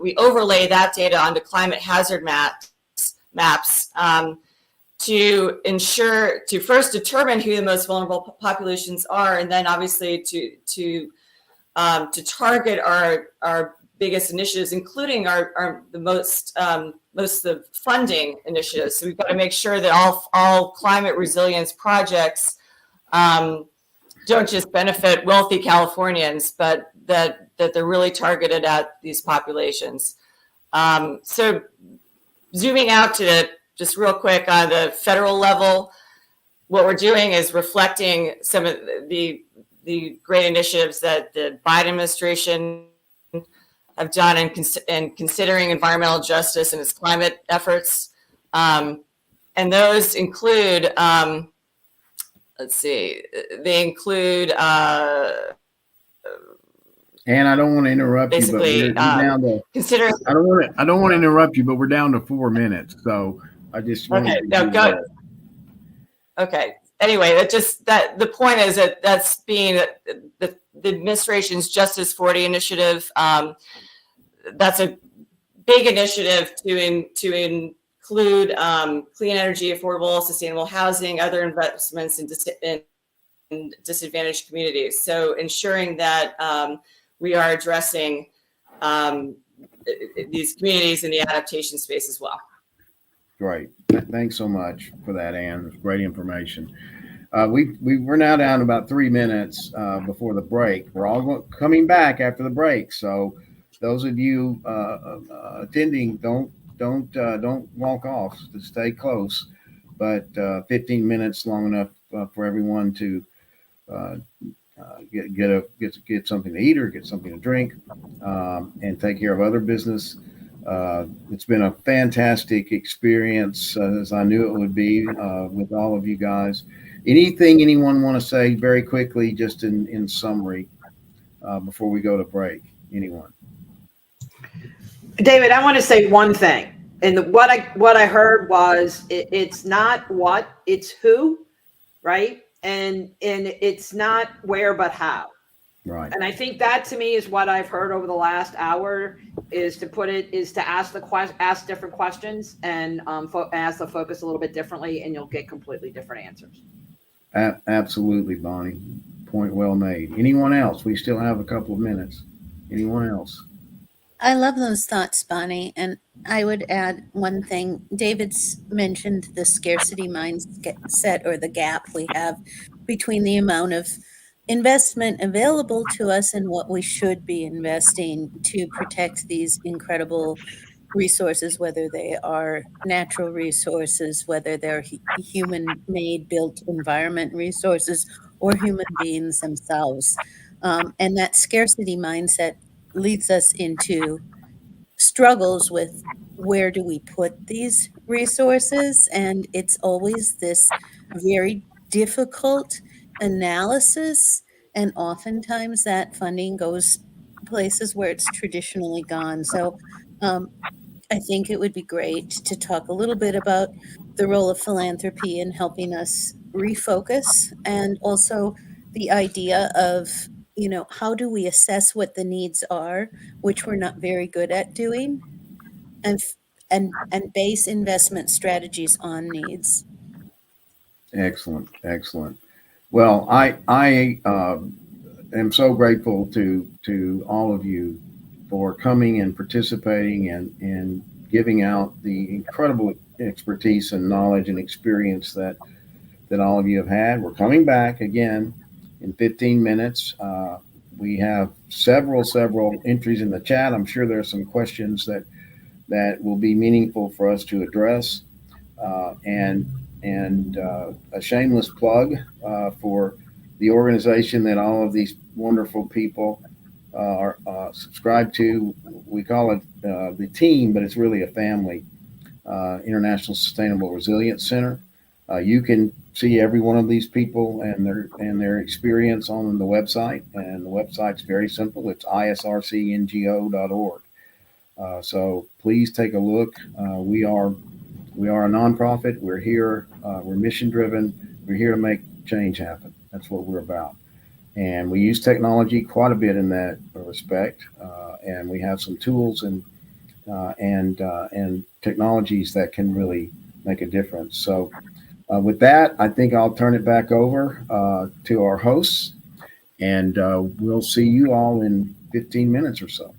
We overlay that data onto climate hazard maps to first determine who the most vulnerable populations are, and then obviously to target our biggest initiatives, including the most of the funding initiatives. So we've got to make sure that all climate resilience projects don't just benefit wealthy Californians, but that they're really targeted at these populations. So zooming out to just real quick on the federal level, what we're doing is reflecting some of the great initiatives that the Biden administration have done in considering environmental justice and its climate efforts. And those include, let's see, they include And I don't want to interrupt you, but basically we're down to. considering. I don't want to interrupt you, but we're down to 4 minutes. So I just wanted Okay, to no, be go. aware. Okay. Anyway, that the point is that that's being the administration's Justice 40 initiative. That's a big initiative to include clean energy, affordable, sustainable housing, other investments in disadvantaged communities. So ensuring that we are addressing these communities in the adaptation space as well. Great. Thanks so much for that, Ann. It's great information. We're now down to about 3 minutes before the break. We're all coming back after the break. So those of you attending, don't walk off. Stay close. But 15 minutes long enough for everyone to get something to eat or get something to drink, and take care of other business. It's been a fantastic experience, as I knew it would be, with all of you guys. Anything anyone want to say very quickly, just in summary, before we go to break? Anyone? David, I want to say one thing. And what I heard was it's not what, it's who, right? And it's not where, but how. Right. And I think that to me is what I've heard over the last hour, is to ask different questions and ask the focus a little bit differently, and you'll get completely different answers. Absolutely, Bonnie. Point well made. Anyone else? We still have a couple of minutes. Anyone else? I love those thoughts, Bonnie. And I would add one thing. David's mentioned the scarcity mindset, or the gap we have between the amount of investment available to us and what we should be investing to protect these incredible resources, whether they are natural resources, whether they're human-made built environment resources, or human beings themselves. And that scarcity mindset leads us into struggles with where do we put these resources, and it's always this very difficult analysis, and oftentimes that funding goes places where it's traditionally gone. So I think it would be great to talk a little bit about the role of philanthropy in helping us refocus, and also the idea of, how do we assess what the needs are, which we're not very good at doing, and base investment strategies on needs. Excellent. Well, I am so grateful to all of you for coming and participating and giving out the incredible expertise and knowledge and experience that all of you have had. We're coming back again in 15 minutes. We have several entries in the chat. I'm sure there are some questions that will be meaningful for us to address. And a shameless plug for the organization that all of these wonderful people are subscribed to. We call it the team, but it's really a family. International Sustainable Resilience Center. You can see every one of these people and their experience on the website, and the website's very simple. It's isrcngo.org. So please take a look. We are a nonprofit. We're here. We're mission driven. We're here to make change happen. That's what we're about. And we use technology quite a bit in that respect. And we have some tools and technologies that can really make a difference. So with that, I think I'll turn it back over to our hosts, and we'll see you all in 15 minutes or so.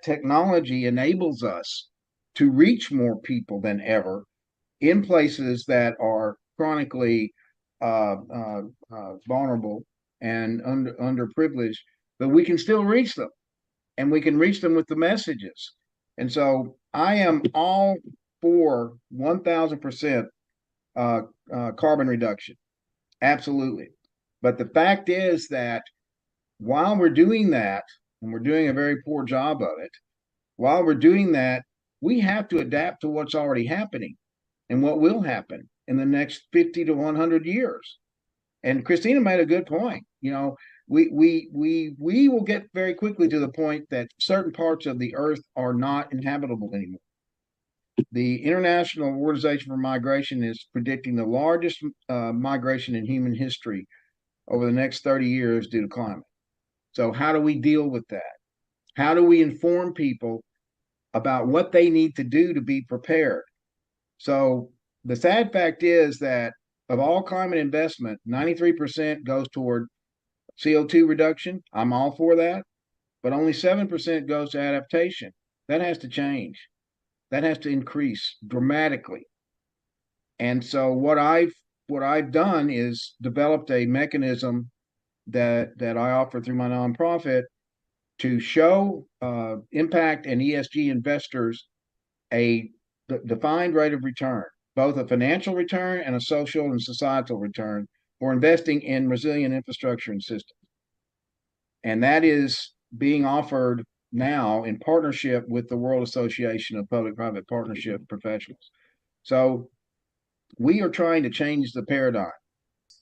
technology enables us to reach more people than ever in places that are chronically vulnerable and underprivileged, but we can still reach them, and we can reach them with the messages. And so I am all for 1,000% carbon reduction, absolutely. But the fact is that while we're doing that, and we're doing a very poor job of it, while we're doing that, we have to adapt to what's already happening and what will happen in the next 50 to 100 years. And Christina made a good point. You know, we will get very quickly to the point that certain parts of the earth are not inhabitable anymore. The International Organization for Migration is predicting the largest migration in human history over the next 30 years due to climate. So how do we deal with that? How do we inform people about what they need to do to be prepared? So the sad fact is that of all climate investment, 93% goes toward CO2 reduction. I'm all for that, but only 7% goes to adaptation. That has to change. That has to increase dramatically. And so what I've done is developed a mechanism that I offer through my nonprofit to show impact and ESG investors a defined rate of return, both a financial return and a social and societal return for investing in resilient infrastructure and systems. And that is being offered now in partnership with the World Association of Public-Private Partnership Professionals. So we are trying to change the paradigm.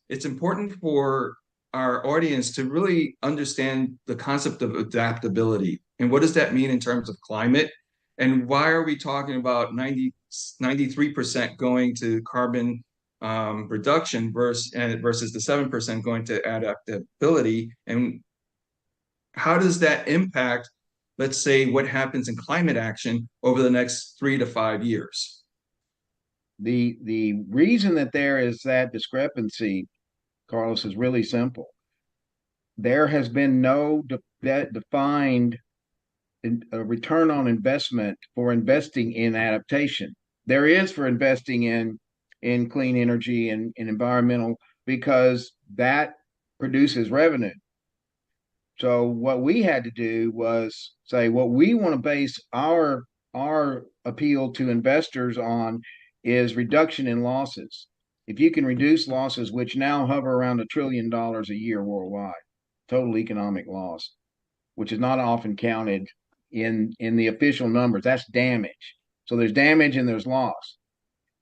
It's important for our audience to really understand the concept of adaptability. And what does that mean in terms of climate? And why are we talking about 93% going to carbon reduction versus the 7% going to adaptability? And how does that impact, let's say, what happens in climate action over the next 3 to 5 years? The reason that there is that discrepancy, Carlos, is really simple. There has been no defined return on investment for investing in adaptation. There is for investing in clean energy and environmental, because that produces revenue. So what we had to do was say what we want to base our appeal to investors on is reduction in losses. If you can reduce losses, which now hover around $1 trillion a year worldwide, total economic loss, which is not often counted in the official numbers, that's damage. So there's damage and there's loss.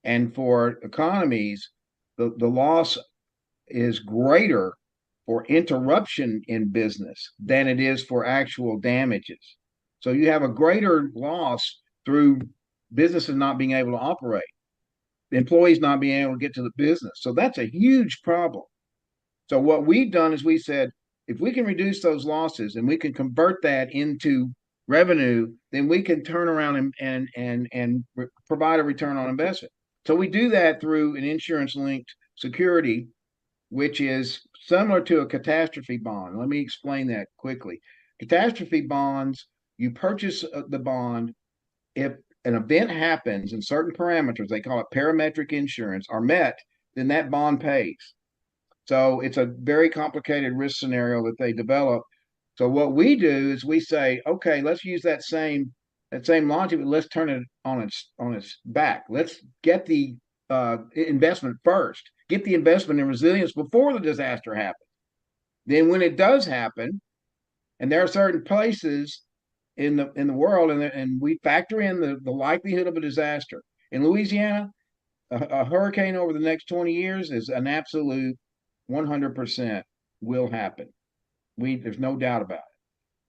And for economies, the loss is greater for interruption in business than it is for actual damages. So you have a greater loss through businesses not being able to operate, employees not being able to get to the business. So that's a huge problem. So what we've done is we said, if we can reduce those losses and we can convert that into revenue, then we can turn around and provide a return on investment. So we do that through an insurance-linked security, which is similar to a catastrophe bond. Let me explain that quickly. Catastrophe bonds, you purchase the bond if an event happens and certain parameters, they call it parametric insurance, are met, then that bond pays. So it's a very complicated risk scenario that they develop. So what we do is we say, okay, let's use that same logic, but let's turn it on its back. Let's get the investment first. Get the investment in resilience before the disaster happens. Then when it does happen, and there are certain places in the world, and we factor in the likelihood of a disaster. In Louisiana, a hurricane over the next 20 years is an absolute 100% will happen. There's no doubt about it.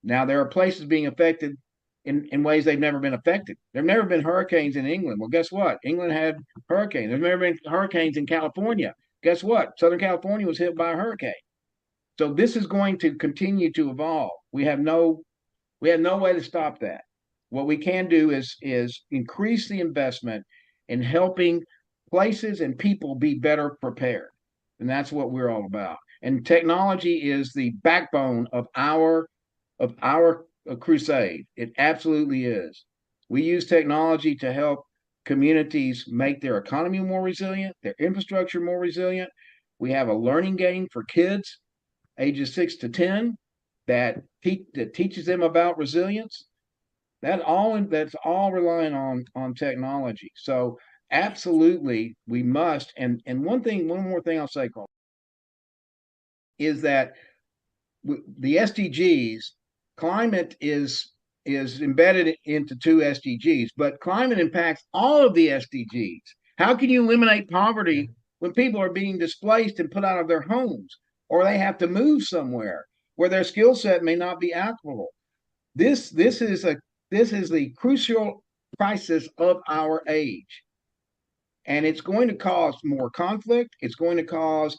Now, there are places being affected in ways they've never been affected. There have never been hurricanes in England. Well, guess what? England had hurricanes. There's never been hurricanes in California. Guess what? Southern California was hit by a hurricane. So this is going to continue to evolve. We have no way to stop that. What we can do is increase the investment in helping places and people be better prepared. And that's what we're all about. And technology is the backbone of our a crusade. It absolutely is. We use technology to help communities make their economy more resilient, their infrastructure more resilient. We have a learning game for kids ages 6 to 10 that teaches them about resilience. That's all relying on technology. So absolutely we must. And one more thing I'll say, Carl, is that the SDGs, climate is embedded into 2 SDGs, but climate impacts all of the SDGs. How can you eliminate poverty when people are being displaced and put out of their homes, or they have to move somewhere where their skill set may not be applicable? This is the crucial crisis of our age, and it's going to cause more conflict. It's going to cause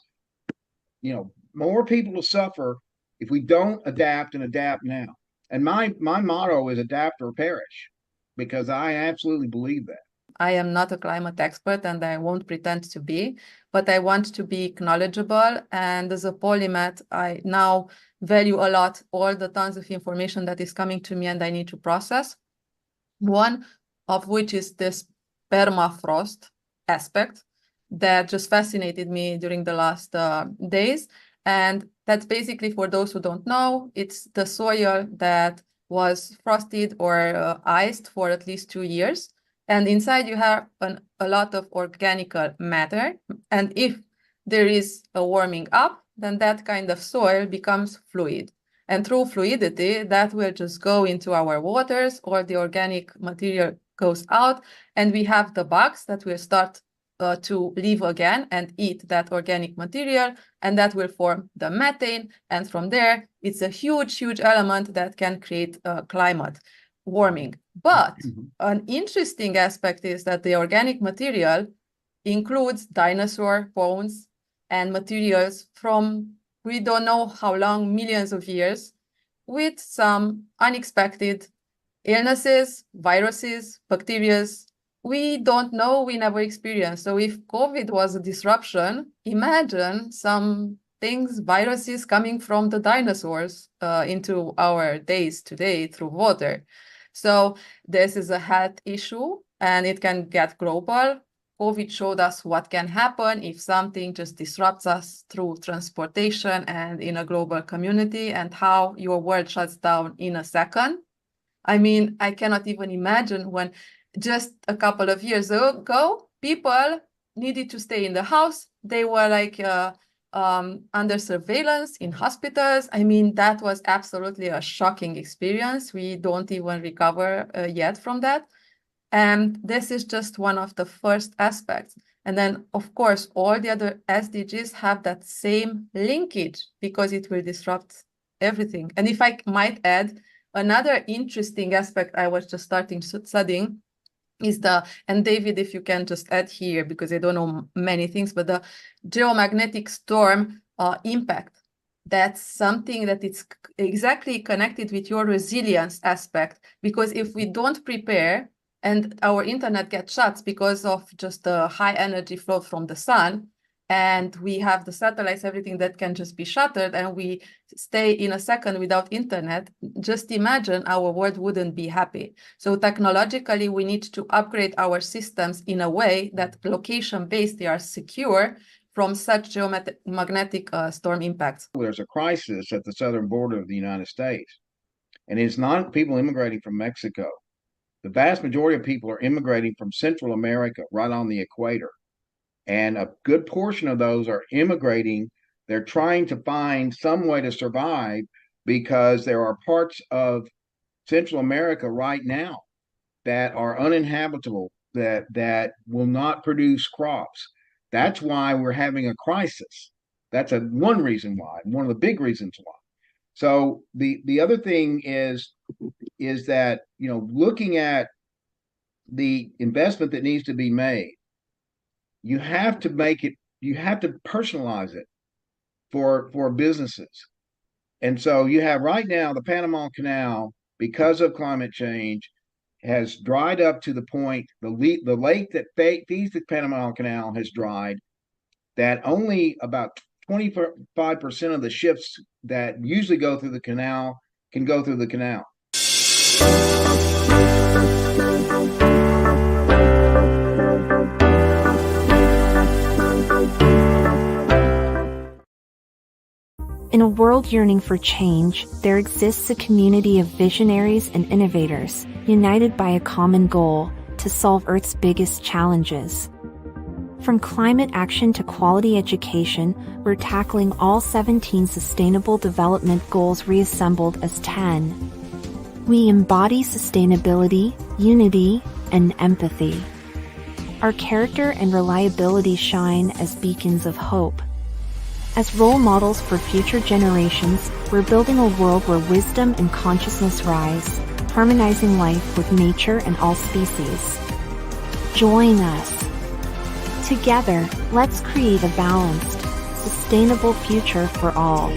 more people to suffer if we don't adapt now. And my motto is adapt or perish, because I absolutely believe that. I am not a climate expert and I won't pretend to be, but I want to be knowledgeable. And as a polymath, I now value a lot all the tons of information that is coming to me and I need to process. One of which is this permafrost aspect that just fascinated me during the last days. And that's basically, for those who don't know, it's the soil that was frosted or iced for at least 2 years. And inside you have a lot of organic matter. And if there is a warming up, then that kind of soil becomes fluid. And through fluidity, that will just go into our waters, or the organic material goes out. And we have the bugs that will start to live again and eat that organic material, and that will form the methane. And from there, it's a huge element that can create climate warming. But an interesting aspect is that the organic material includes dinosaur bones and materials from we don't know how long, millions of years, with some unexpected illnesses, viruses, bacteria. We don't know, we never experienced. So if COVID was a disruption, imagine some things, viruses coming from the dinosaurs into our days today through water. So this is a health issue and it can get global. COVID showed us what can happen if something just disrupts us through transportation and in a global community, and how your world shuts down in a second. I mean, I cannot even imagine when just a couple of years ago, people needed to stay in the house. They were like under surveillance in hospitals. I mean, that was absolutely a shocking experience. We don't even recover yet from that. And this is just one of the first aspects. And then, of course, all the other SDGs have that same linkage because it will disrupt everything. And if I might add, another interesting aspect I was just starting studying is and David, if you can just add here, because I don't know many things, but the geomagnetic storm impact. That's something that it's exactly connected with your resilience aspect, because if we don't prepare and our internet gets shut because of just the high energy flow from the sun, and we have the satellites, everything that can just be shattered, and we stay in a second without internet, just imagine our world wouldn't be happy. So technologically, we need to upgrade our systems in a way that location-based, they are secure from such geomagnetic storm impacts. There's a crisis at the southern border of the United States, and it's not people immigrating from Mexico. The vast majority of people are immigrating from Central America, right on the equator. And a good portion of those are immigrating. They're trying to find some way to survive because there are parts of Central America right now that are uninhabitable, that will not produce crops. That's why we're having a crisis. That's one reason why, one of the big reasons why. So the other thing is that, looking at the investment that needs to be made, you have to personalize it for businesses. And so you have right now the Panama Canal, because of climate change, has dried up to the point, the lake that feeds the Panama Canal has dried, that only about 25% of the ships that usually go through the canal can go through the canal. In a world yearning for change, there exists a community of visionaries and innovators, united by a common goal: to solve Earth's biggest challenges. From climate action to quality education, we're tackling all 17 Sustainable Development Goals reassembled as 10. We embody sustainability, unity, and empathy. Our character and reliability shine as beacons of hope. As role models for future generations, we're building a world where wisdom and consciousness rise, harmonizing life with nature and all species. Join us. Together, let's create a balanced, sustainable future for all.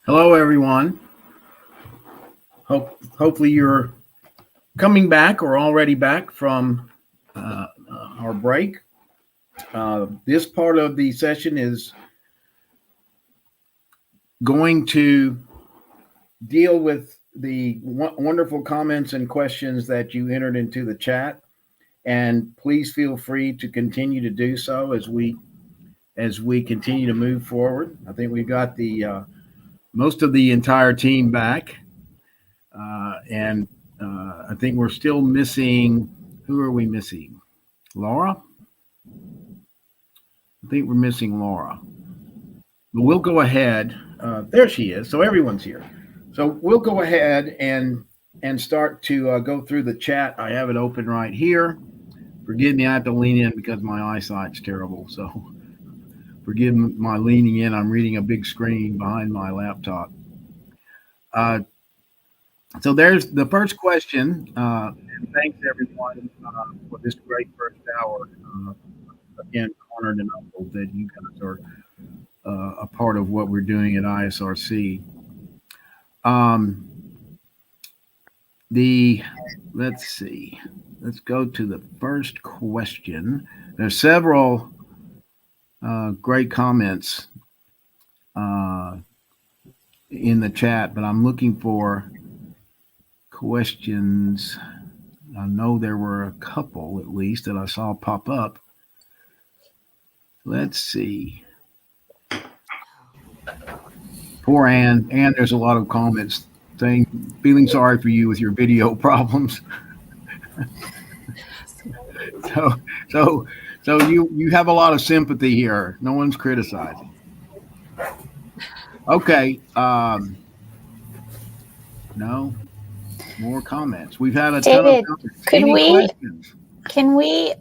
Hello, everyone. Hopefully you're coming back or already back from our break. This part of the session is going to deal with the wonderful comments and questions that you entered into the chat. And please feel free to continue to do so as we continue to move forward. I think we've got the most of the entire team back. And I think we're still missing, who are we missing? Laura? I think we're missing Laura. But we'll go ahead. There she is. So everyone's here. So we'll go ahead and start to go through the chat. I have it open right here. Forgive me, I have to lean in because my eyesight's terrible. So forgive my leaning in. I'm reading a big screen behind my laptop. So there's the first question. And thanks everyone for this great first hour. Again, honored and humbled that you guys are a part of what we're doing at ISRC. Let's see. Let's go to the first question. There's several great comments in the chat, but I'm looking for questions. I know there were a couple at least that I saw pop up. Let's see. Poor Ann. Ann, there's a lot of comments saying, feeling sorry for you with your video problems. So you have a lot of sympathy here. No one's criticizing. Okay. No more comments. We've had a ton of comments. Can we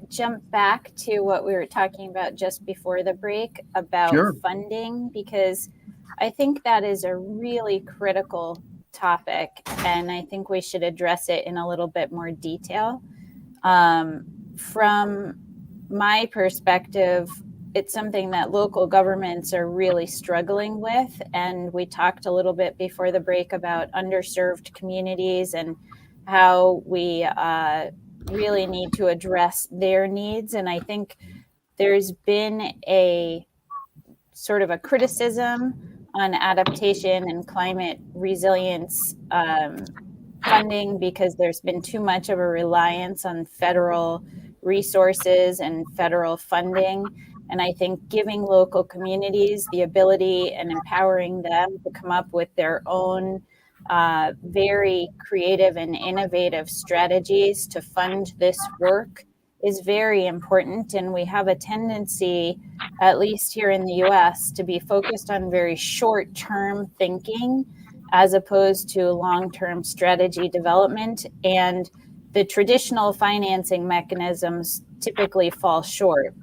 jump back to what we were talking about just before the break about funding? Because I think that is a really critical topic, and I think we should address it in a little bit more detail. From my perspective, it's something that local governments are really struggling with. And we talked a little bit before the break about underserved communities and how we really need to address their needs. And I think there's been a sort of a criticism on adaptation and climate resilience funding because there's been too much of a reliance on federal resources and federal funding. And I think giving local communities the ability and empowering them to come up with their own very creative and innovative strategies to fund this work is very important. And we have a tendency, at least here in the US, to be focused on very short-term thinking as opposed to long-term strategy development. And the traditional financing mechanisms typically fall short.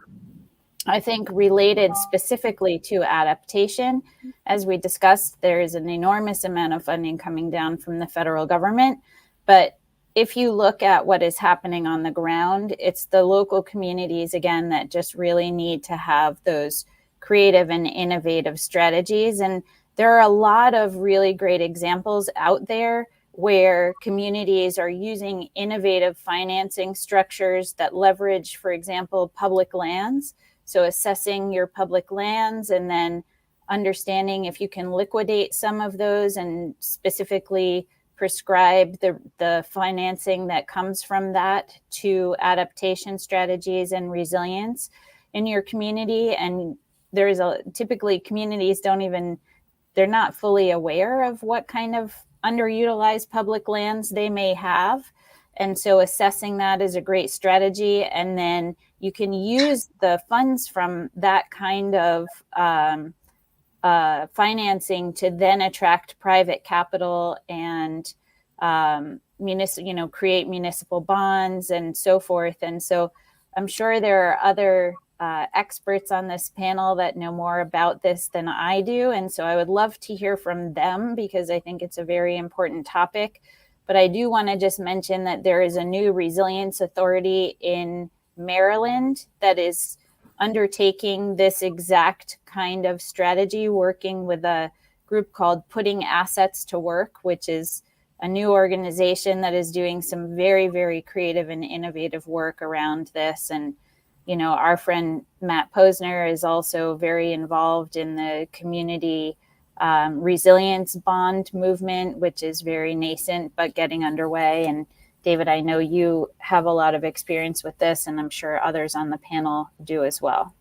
I think related specifically to adaptation, as we discussed, there is an enormous amount of funding coming down from the federal government. But if you look at what is happening on the ground, it's the local communities, again, that just really need to have those creative and innovative strategies. And there are a lot of really great examples out there where communities are using innovative financing structures that leverage, for example, public lands. So assessing your public lands and then understanding if you can liquidate some of those and specifically prescribe the financing that comes from that to adaptation strategies and resilience in your community. And there's typically communities they're not fully aware of what kind of underutilized public lands they may have. And so assessing that is a great strategy. And then you can use the funds from that kind of financing to then attract private capital and create municipal bonds and so forth. And so I'm sure there are other experts on this panel that know more about this than I do. And so I would love to hear from them because I think it's a very important topic. But I do want to just mention that there is a new resilience authority in Maryland that is undertaking this exact kind of strategy, working with a group called Putting Assets to Work, which is a new organization that is doing some very, very creative and innovative work around this. And, you know, our friend Matt Posner is also very involved in the community resilience bond movement, which is very nascent but getting underway. And David, I know you have a lot of experience with this, and I'm sure others on the panel do as well.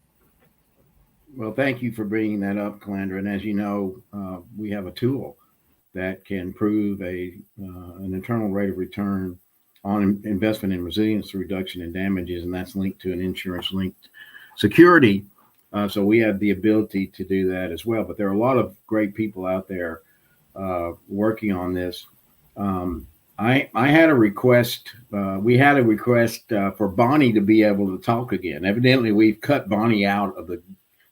Well, thank you for bringing that up, Calandra. And as you know, we have a tool that can prove an internal rate of return on investment in resilience reduction in damages, and that's linked to an insurance-linked security. So we have the ability to do that as well. But there are a lot of great people out there working on this. I had a request. We had a request for Bonnie to be able to talk again. Evidently, we've cut Bonnie out of the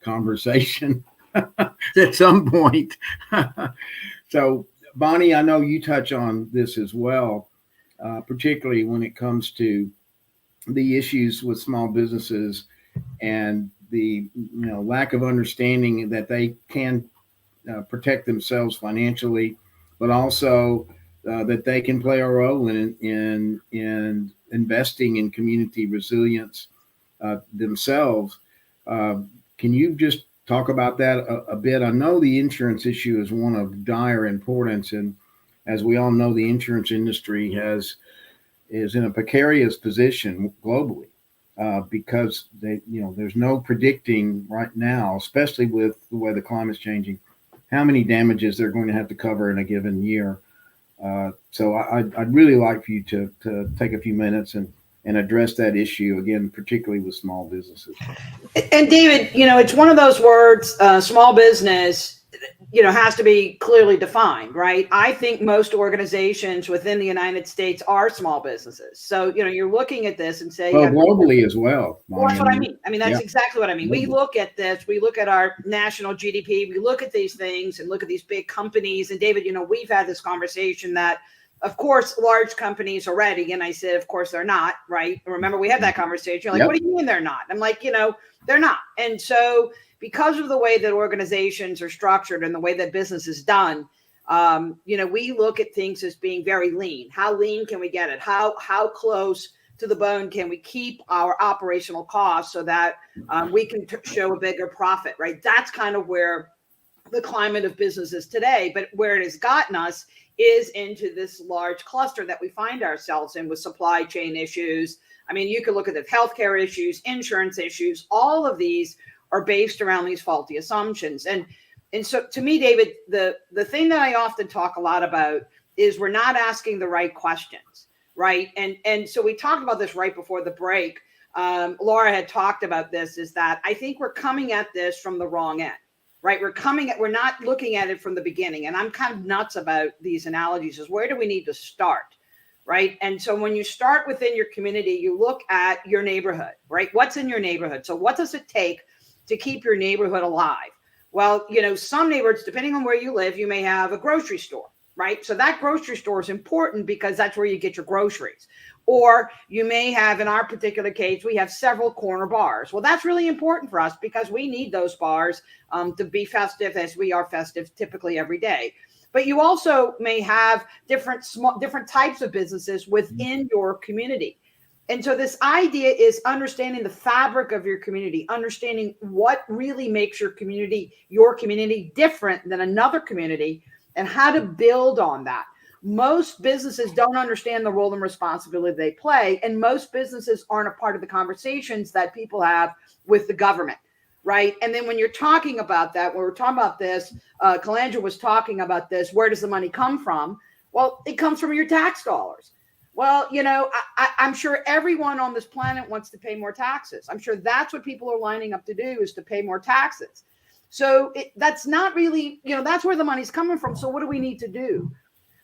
conversation at some point. So, Bonnie, I know you touch on this as well, particularly when it comes to the issues with small businesses and the lack of understanding that they can protect themselves financially, but also that they can play a role in investing in community resilience themselves. Can you just talk about that a bit? I know the insurance issue is one of dire importance, and as we all know, the insurance industry is in a precarious position globally because there's no predicting right now, especially with the way the climate's changing, how many damages they're going to have to cover in a given year. So I'd really like for you to take a few minutes and address that issue again, particularly with small businesses. And David, it's one of those words, small business, has to be clearly defined, right? I think most organizations within the United States are small businesses. So, you're looking at this and say, globally as well. Well, that's what I mean. That's exactly what I mean. We look at this, we look at our national GDP, we look at these things and look at these big companies. And David, we've had this conversation that, of course, large companies are ready. And I said, of course, they're not, right? Remember, we had that conversation. You're like, What do you mean they're not? I'm like, they're not. And so because of the way that organizations are structured and the way that business is done, we look at things as being very lean. How lean can we get it? How close to the bone can we keep our operational costs so that we can show a bigger profit, right? That's kind of where the climate of business is today. But where it has gotten us is into this large cluster that we find ourselves in with supply chain issues. I mean, you could look at the healthcare issues, insurance issues. All of these are based around these faulty assumptions. And so to me, David, the thing that I often talk a lot about is we're not asking the right questions, right? And so we talked about this right before the break. Laura had talked about this, is that I think we're coming at this from the wrong end, right? We're not looking at it from the beginning. And I'm kind of nuts about these analogies, is where do we need to start? Right. And so when you start within your community, you look at your neighborhood, right? What's in your neighborhood? So what does it take to keep your neighborhood alive? Well, some neighborhoods, depending on where you live, you may have a grocery store, right? So that grocery store is important because that's where you get your groceries. Or you may have, in our particular case, we have several corner bars. Well, that's really important for us because we need those bars to be festive, as we are festive typically every day. But you also may have different types of businesses within your community. And so this idea is understanding the fabric of your community, understanding what really makes your community different than another community, and how to build on that. Most businesses don't understand the role and responsibility they play, and most businesses aren't a part of the conversations that people have with the government. Right. And then when you're talking about that, when we're talking about this, Calandra was talking about this, where does the money come from? Well, it comes from your tax dollars. Well, I'm sure everyone on this planet wants to pay more taxes. I'm sure that's what people are lining up to do, is to pay more taxes. So that's not really, that's where the money's coming from. So what do we need to do?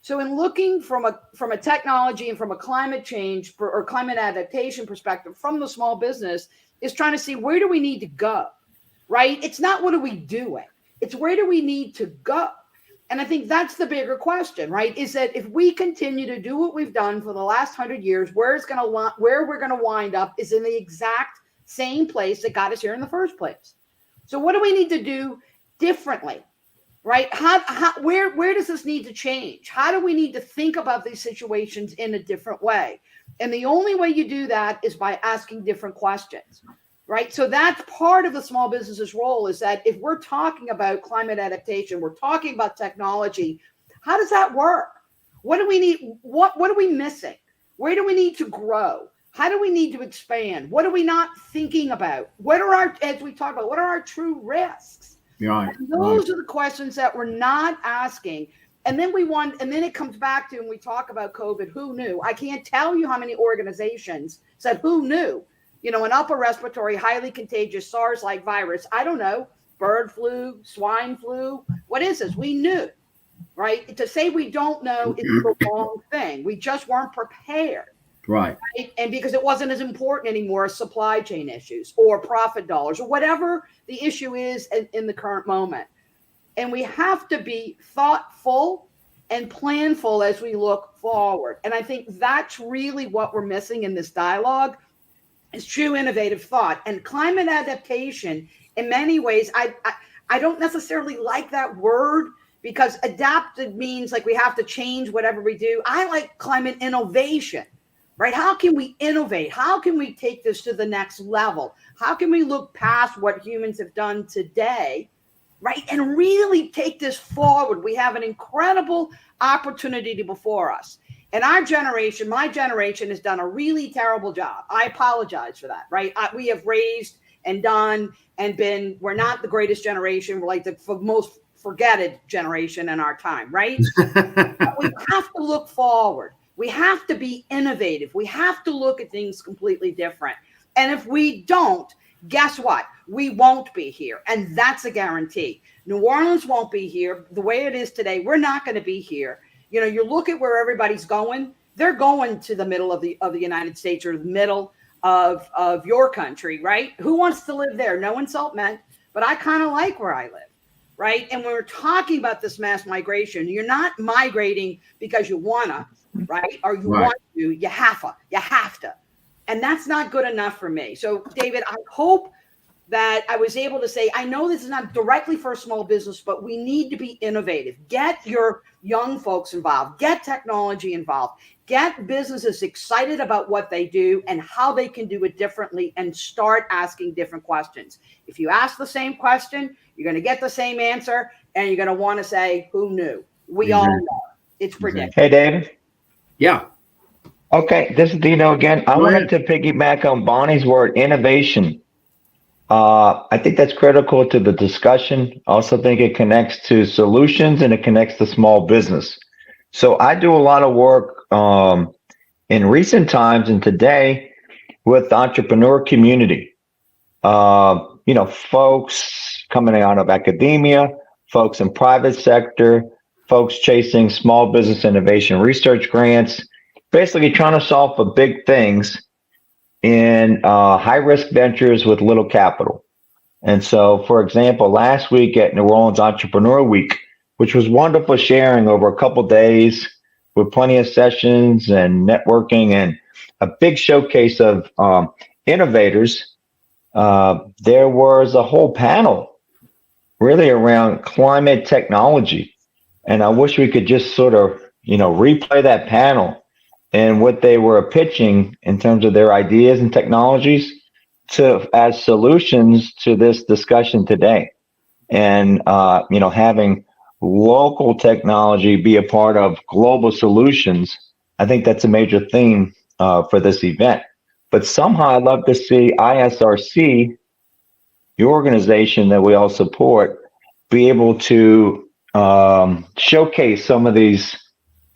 So in looking from a technology and from a climate change or climate adaptation perspective from the small business, is trying to see, where do we need to go? Right? It's not what are we doing? It's where do we need to go? And I think that's the bigger question, right? Is that if we continue to do what we've done for the last 100 years, where we're going to wind up is in the exact same place that got us here in the first place. So what do we need to do differently? right? Where does this need to change? How do we need to think about these situations in a different way? And the only way you do that is by asking different questions, right? So that's part of the small business's role, is that if we're talking about climate adaptation, we're talking about technology, how does that work? What do we need? What are we missing? Where do we need to grow? How do we need to expand? What are we not thinking about? What are our, as we talk about, what are our true risks? Right. And those are the questions that we're not asking. And then it comes back to, when we talk about COVID, who knew? I can't tell you how many organizations said, who knew? You know, an upper respiratory, highly contagious SARS-like virus, I don't know, bird flu, swine flu, what is this? We knew, right? To say we don't know is the wrong thing. We just weren't prepared. Right. And because it wasn't as important anymore as supply chain issues or profit dollars or whatever the issue is in the current moment. And we have to be thoughtful and planful as we look forward. And I think that's really what we're missing in this dialogue, is true innovative thought. And climate adaptation, in many ways, I don't necessarily like that word, because adapted means like we have to change whatever we do. I like climate innovation, right? How can we innovate? How can we take this to the next level? How can we look past what humans have done today, right, and really take this forward? We have an incredible opportunity before us. And our generation, my generation, has done a really terrible job. I apologize for that, right? We have raised and done and been, we're not the greatest generation. We're like the most forgetted generation in our time, right? But we have to look forward. We have to be innovative. We have to look at things completely different. And if we don't, guess what? We won't be here. And that's a guarantee. New Orleans won't be here the way it is today. We're not going to be here. You know, you look at where everybody's going. They're going to the middle of the United States, or the middle of your country, right? Who wants to live there? No insult meant, but I kind of like where I live, right? And when we're talking about this mass migration, you're not migrating because you wanna, right? Or you want to, you have to. And that's not good enough for me. So, David, I hope that I was able to say, I know this is not directly for a small business, but we need to be innovative. Get your young folks involved, get technology involved, get businesses excited about what they do and how they can do it differently, and start asking different questions. If you ask the same question, you're going to get the same answer, and you're going to want to say, who knew? We all know. It's predictable. Hey, David. Yeah. Okay, this is Dino again. I wanted to piggyback on Bonnie's word, innovation. I think that's critical to the discussion. I also think it connects to solutions, and it connects to small business. So I do a lot of work in recent times and today with the entrepreneur community. You know, folks coming out of academia, folks in private sector, folks chasing small business innovation research grants, basically trying to solve for big things in high-risk ventures with little capital. And so, for example, last week at New Orleans Entrepreneur Week, which was wonderful sharing over a couple of days with plenty of sessions and networking and a big showcase of innovators, there was a whole panel really around climate technology. And I wish we could just sort of, you know, replay that panel and what they were pitching in terms of their ideas and technologies to as solutions to this discussion today. And, you know, having local technology be a part of global solutions, I think that's a major theme for this event. But somehow I'd love to see ISRC, the organization that we all support, be able to showcase some of these,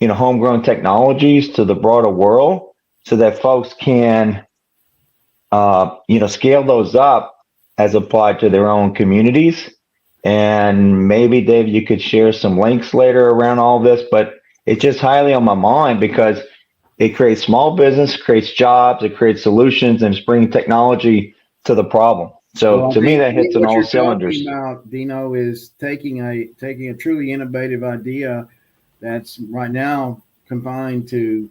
you know, homegrown technologies to the broader world, so that folks can, you know, scale those up as applied to their own communities. And maybe, Dave, you could share some links later around all this, but it's just highly on my mind because it creates small business, creates jobs, it creates solutions, and it's bringing technology to the problem. So to me, that hits on all cylinders. What you're talking about, Dino, is taking a truly innovative idea that's right now confined to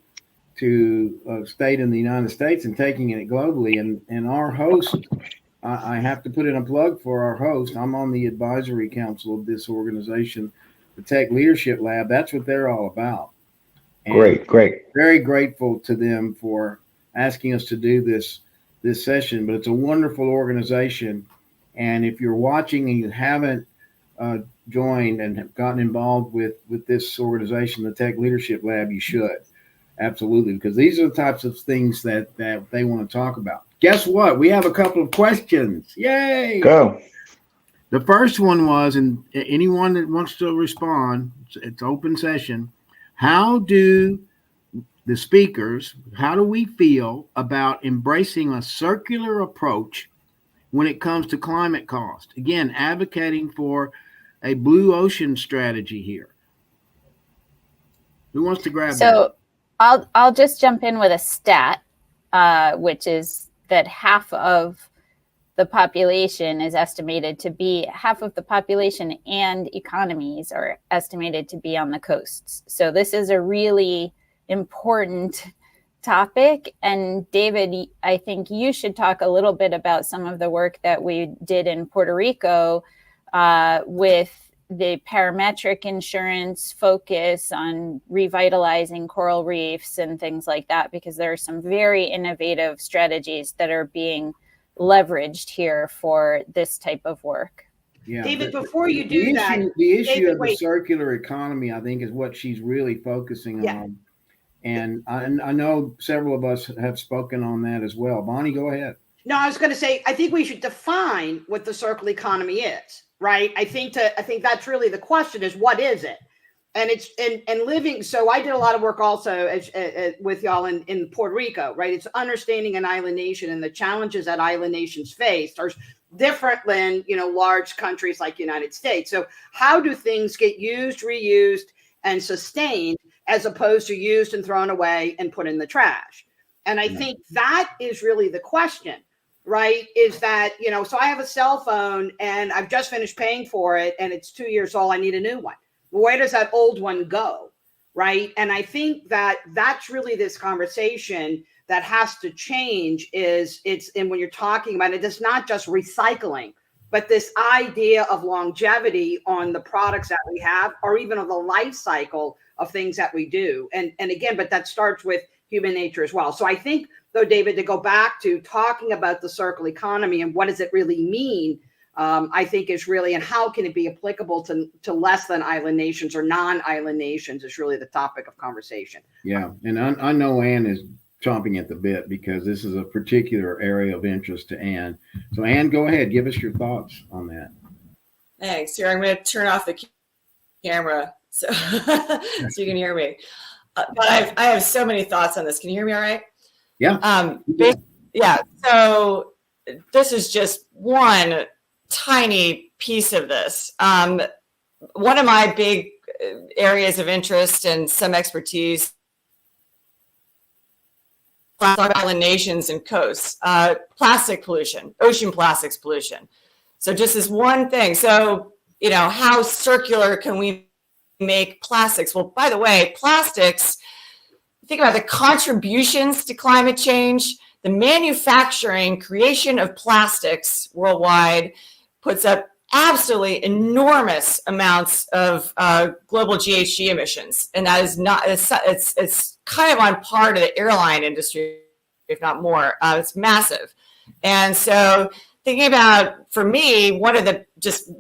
a state in the United States and taking it globally. And our host I have to put in a plug for our host. I'm on the advisory council of this organization, the Tech Leadership Lab. That's what they're all about. And Great. very grateful to them for asking us to do this session. But it's a wonderful organization. And if you're watching and you haven't joined and have gotten involved with this organization, the Tech Leadership Lab, you should. Absolutely, because these are the types of things that they want to talk about. Guess what? We have a couple of questions. Yay! Go. The first one was, and anyone that wants to respond, it's open session. How do the speakers, how do we feel about embracing a circular approach when it comes to climate cost? Again, advocating for a blue ocean strategy here. Who wants to grab that? So I'll just jump in with a stat, which is that half of the population is estimated to be, half of the population and economies are estimated to be on the coasts. So this is a really important topic. And David, I think you should talk a little bit about some of the work that we did in Puerto Rico with the parametric insurance focus on revitalizing coral reefs and things like that, because there are some very innovative strategies that are being leveraged here for this type of work. Yeah, David, before you do that, the issue David, of the circular economy, I think, is what she's really focusing on. And I know several of us have spoken on that as well. Bonnie, go ahead. No, I was going to say, I think we should define what the circular economy is, right? I think that's really the question, is what is it? And it's and living. So I did a lot of work also with y'all in Puerto Rico, right? It's understanding an island nation and the challenges that island nations face are different than, large countries like the United States. So how do things get used, reused, and sustained as opposed to used and thrown away and put in the trash? And I think that is really the question, right? Is that, so I have a cell phone and I've just finished paying for it and it's 2 years old. I need a new one. Where does that old one go, right? And I think that that's really this conversation that has to change and when you're talking about it, it's not just recycling, but this idea of longevity on the products that we have, or even of the life cycle of things that we do. And again, but that starts with human nature as well. So I think, though, David, to go back to talking about the circular economy and what does it really mean, I think is really, and how can it be applicable to less than island nations or non-island nations is really the topic of conversation. Yeah, and I know Ann is chomping at the bit because this is a particular area of interest to Ann. So Ann, go ahead, give us your thoughts on that. Thanks. Here, I'm going to turn off the camera so you can hear me. But I have so many thoughts on this. Can you hear me all right? Yeah. Yeah. So this is just one tiny piece of this. One of my big areas of interest and some expertise, island nations and coasts, plastic pollution, ocean plastics pollution. So just this one thing. So, how circular can we make plastics? Well, by the way, plastics, think about the contributions to climate change. The manufacturing, creation of plastics worldwide puts up absolutely enormous amounts of global GHG emissions. And that is not, it's kind of on par to the airline industry, if not more. It's massive. And so thinking about, for me, one of the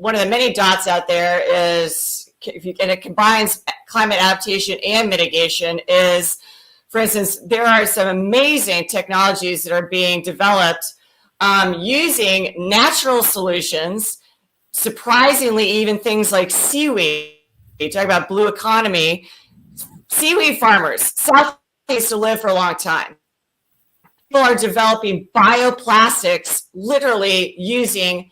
many dots out there is, and it combines climate adaptation and mitigation, is, for instance, there are some amazing technologies that are being developed using natural solutions, surprisingly, even things like seaweed. You talk about blue economy. Seaweed farmers, South used to live for a long time. People are developing bioplastics, literally using,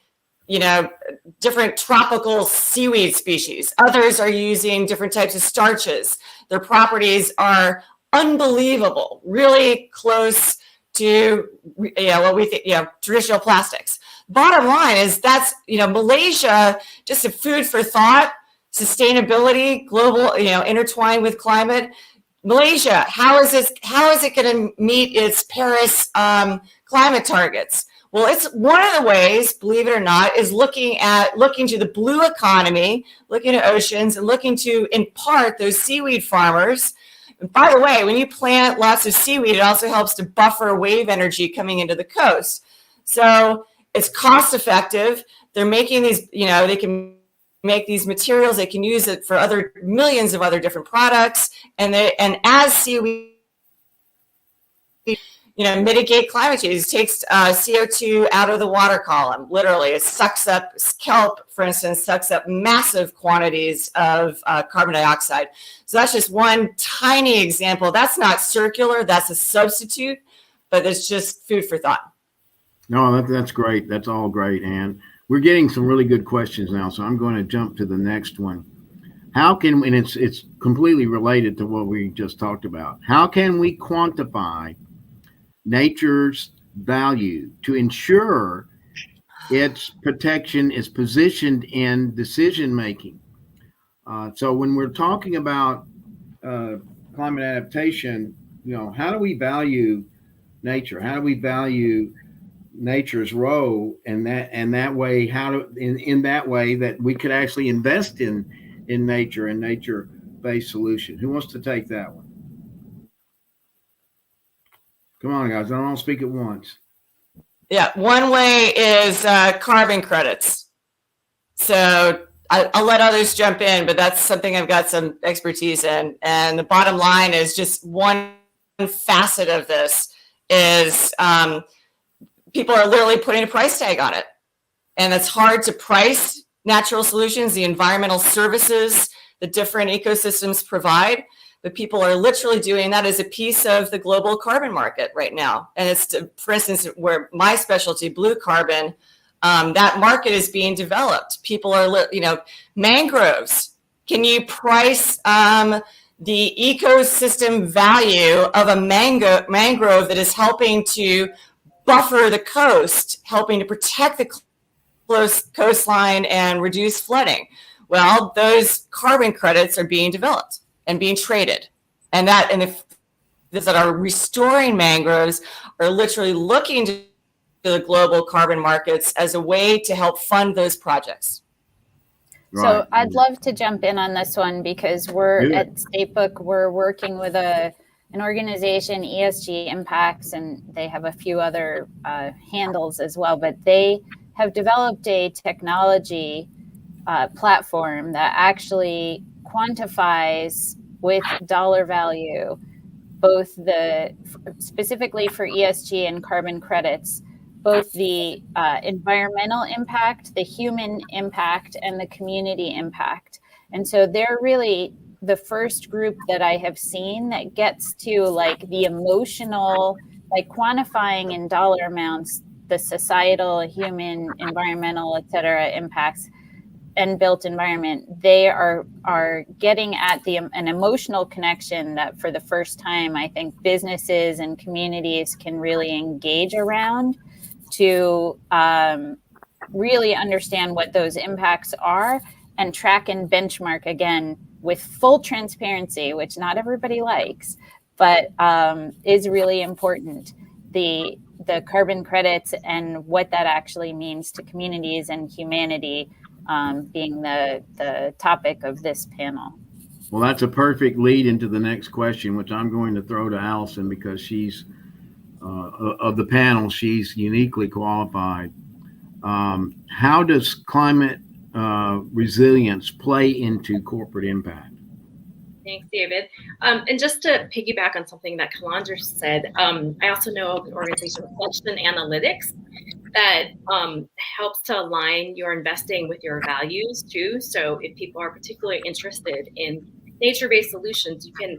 different tropical seaweed species. Others are using different types of starches. Their properties are unbelievable, really close to what we think, traditional plastics. Bottom line is that's, Malaysia, just a food for thought, sustainability, global, intertwined with climate. Malaysia, how is it going to meet its Paris climate targets? Well, it's one of the ways, believe it or not, is looking to the blue economy, looking at oceans, and looking to, in part, those seaweed farmers. And by the way, when you plant lots of seaweed, it also helps to buffer wave energy coming into the coast. So it's cost effective. They're making these, they can make these materials. They can use it for millions of other different products. And as seaweed, mitigate climate change. It takes CO2 out of the water column. Literally, it sucks up, kelp, for instance, sucks up massive quantities of carbon dioxide. So that's just one tiny example. That's not circular, that's a substitute, but it's just food for thought. No, that's great. That's all great, Ann. We're getting some really good questions now, so I'm going to jump to the next one. How can, and it's completely related to what we just talked about, how can we quantify nature's value to ensure its protection is positioned in decision making? So when we're talking about climate adaptation, how do we value nature? How do we value nature's role in that way? In that way that we could actually invest in nature and nature-based solution? Who wants to take that one? Come on, guys. I don't want to speak at once. Yeah, one way is carbon credits. So I'll let others jump in, but that's something I've got some expertise in. And the bottom line is just one facet of this is people are literally putting a price tag on it. And it's hard to price natural solutions, the environmental services the different ecosystems provide. But people are literally doing that as a piece of the global carbon market right now. And it's, for instance, where my specialty, blue carbon, that market is being developed. People are, mangroves. Can you price the ecosystem value of a mangrove that is helping to buffer the coast, helping to protect the coastline and reduce flooding? Well, those carbon credits are being developed and being traded. And if that are restoring mangroves are literally looking to the global carbon markets as a way to help fund those projects. Right. So I'd love to jump in on this one because we're at Statebook, we're working with an organization, ESG Impacts, and they have a few other handles as well, but they have developed a technology platform that actually quantifies with dollar value, both specifically for ESG and carbon credits, both the environmental impact, the human impact, and the community impact. And so they're really the first group that I have seen that gets to the emotional, quantifying in dollar amounts, the societal, human, environmental, et cetera, impacts and built environment. They are getting at an emotional connection that for the first time, I think businesses and communities can really engage around to really understand what those impacts are and track and benchmark again with full transparency, which not everybody likes, but is really important. The carbon credits and what that actually means to communities and humanity being the topic of this panel. Well, that's a perfect lead into the next question, which I'm going to throw to Allison because she's of the panel, she's uniquely qualified. How does climate resilience play into corporate impact? Thanks, David. And just to piggyback on something that Kalandra said, I also know of an organization, Reflection Analytics, that helps to align your investing with your values too. So if people are particularly interested in nature-based solutions, you can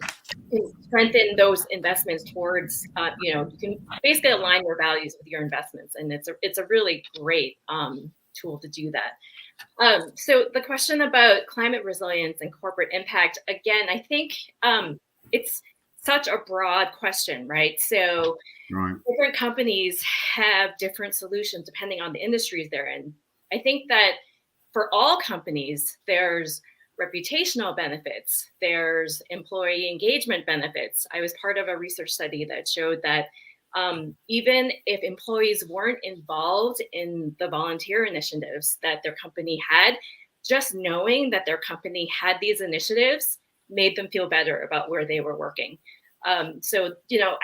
strengthen those investments towards, you can basically align your values with your investments. And it's a really great tool to do that. So the question about climate resilience and corporate impact, again, I think it's such a broad question, right? So different companies have different solutions depending on the industries they're in. I think that for all companies, there's reputational benefits, there's employee engagement benefits. I was part of a research study that showed that Even if employees weren't involved in the volunteer initiatives that their company had, just knowing that their company had these initiatives made them feel better about where they were working. So,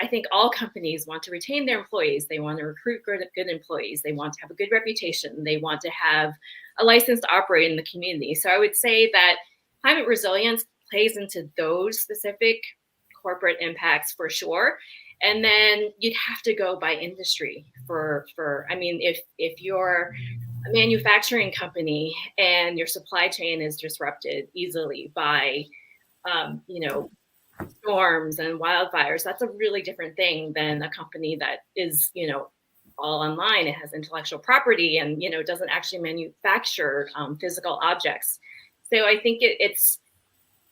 I think all companies want to retain their employees. They want to recruit good employees. They want to have a good reputation. They want to have a license to operate in the community. So I would say that climate resilience plays into those specific corporate impacts for sure. And then you'd have to go by industry if you're a manufacturing company and your supply chain is disrupted easily by, storms and wildfires, that's a really different thing than a company that is, all online. It has intellectual property and, doesn't actually manufacture physical objects. So I think it's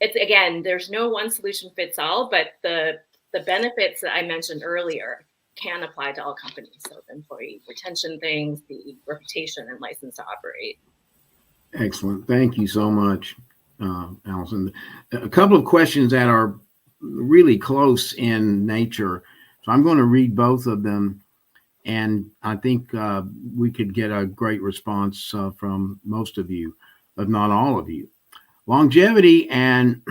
again, there's no one solution fits all, but the benefits that I mentioned earlier can apply to all companies. So the employee retention things, the reputation and license to operate. Excellent. Thank you so much, Allison. A couple of questions that are really close in nature. So I'm going to read both of them. And I think we could get a great response from most of you, if not all of you. Longevity and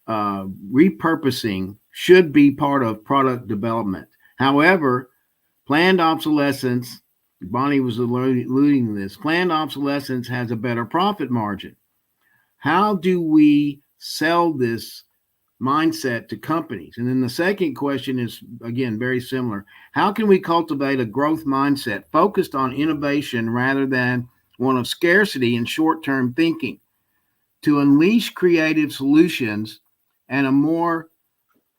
repurposing should be part of product development. However, planned obsolescence, Bonnie was alluding to this, planned obsolescence has a better profit margin. How do we sell this mindset to companies? And then the second question is, again, very similar. How can we cultivate a growth mindset focused on innovation rather than one of scarcity and short-term thinking to unleash creative solutions and a more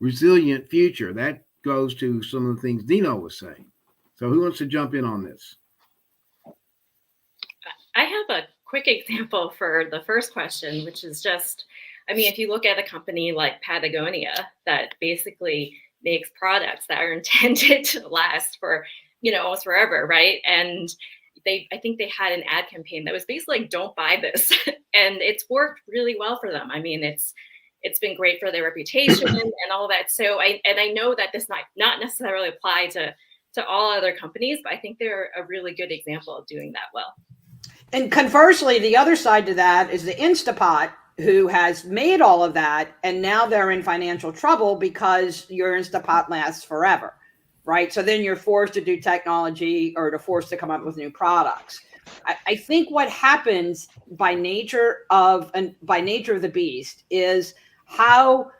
resilient future? That goes to some of the things Dino was saying. So who wants to jump in on this? I have a quick example for the first question, which is just, if you look at a company like Patagonia that basically makes products that are intended to last for, almost forever, right? And I think they had an ad campaign that was basically like, don't buy this. And it's worked really well for them. It's been great for their reputation and all that. So I know that this might not necessarily apply to all other companies, but I think they're a really good example of doing that well. And conversely, the other side to that is the Instapot, who has made all of that, and now they're in financial trouble because your Instapot lasts forever, right? So then you're forced to do technology or forced to come up with new products. I think what happens by nature of the beast is how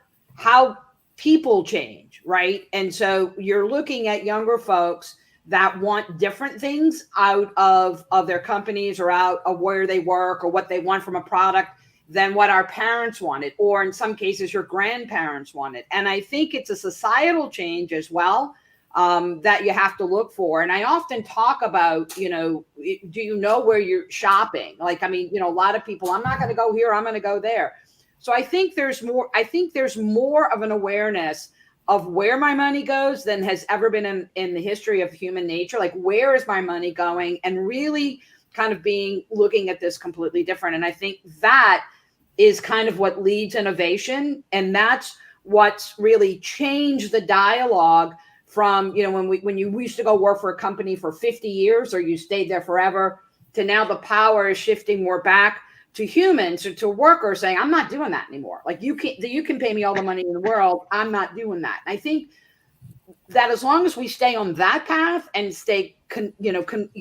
people change, right? And so you're looking at younger folks that want different things out of their companies or out of where they work or what they want from a product than what our parents wanted, or in some cases your grandparents wanted. And I think it's a societal change as well that you have to look for. And I often talk about, do you know where you're shopping? Like, a lot of people, I'm not going to go here, I'm going to go there. So I think there's more of an awareness of where my money goes than has ever been in the history of human nature. Like, where is my money going? And really kind of looking at this completely different. And I think that is kind of what leads innovation. And that's what's really changed the dialogue from, when you used to go work for a company for 50 years or you stayed there forever, to now the power is shifting more back to humans or to workers saying, I'm not doing that anymore. Like, you can pay me all the money in the world, I'm not doing that. And I think that as long as we stay on that path and stay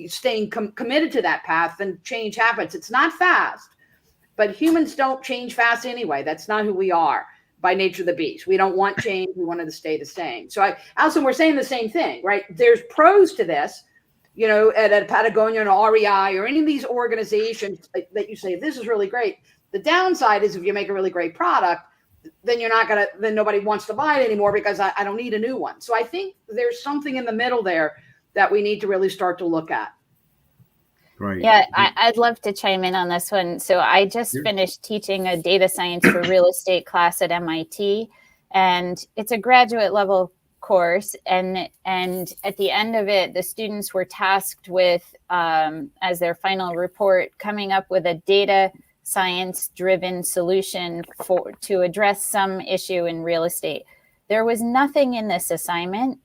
staying committed to that path, then change happens. It's not fast, but humans don't change fast anyway. That's not who we are by nature of the beast. We don't want change. We want it to stay the same. So Allison, we're saying the same thing, right? There's pros to this, at a Patagonia or REI or any of these organizations that you say, this is really great. The downside is if you make a really great product, then then nobody wants to buy it anymore because I don't need a new one. So I think there's something in the middle there that we need to really start to look at. Right. Yeah, I'd love to chime in on this one. So I just finished teaching a data science for real estate class at MIT, and it's a graduate level course. And at the end of it, the students were tasked with, as their final report, coming up with a data science-driven solution to address some issue in real estate. There was nothing in this assignment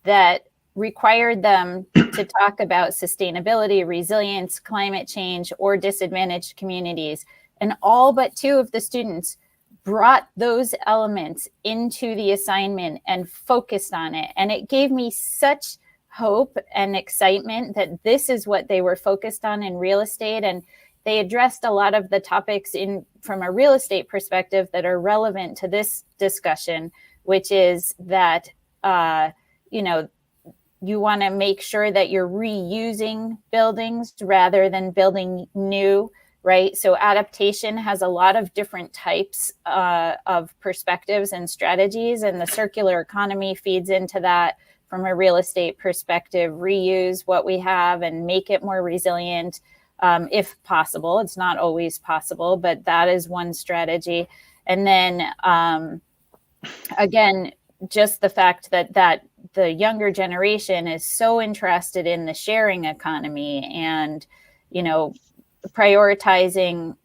that required them to talk about sustainability, resilience, climate change, or disadvantaged communities. And all but 2 of the students brought those elements into the assignment and focused on it. And it gave me such hope and excitement that this is what they were focused on in real estate. And they addressed a lot of the topics from a real estate perspective that are relevant to this discussion, which is that, you want to make sure that you're reusing buildings rather than building new, right? So adaptation has a lot of different types of perspectives and strategies, and the circular economy feeds into that from a real estate perspective. Reuse what we have and make it more resilient if possible. It's not always possible, but that is one strategy. And then again, just the fact that the younger generation is so interested in the sharing economy and, prioritizing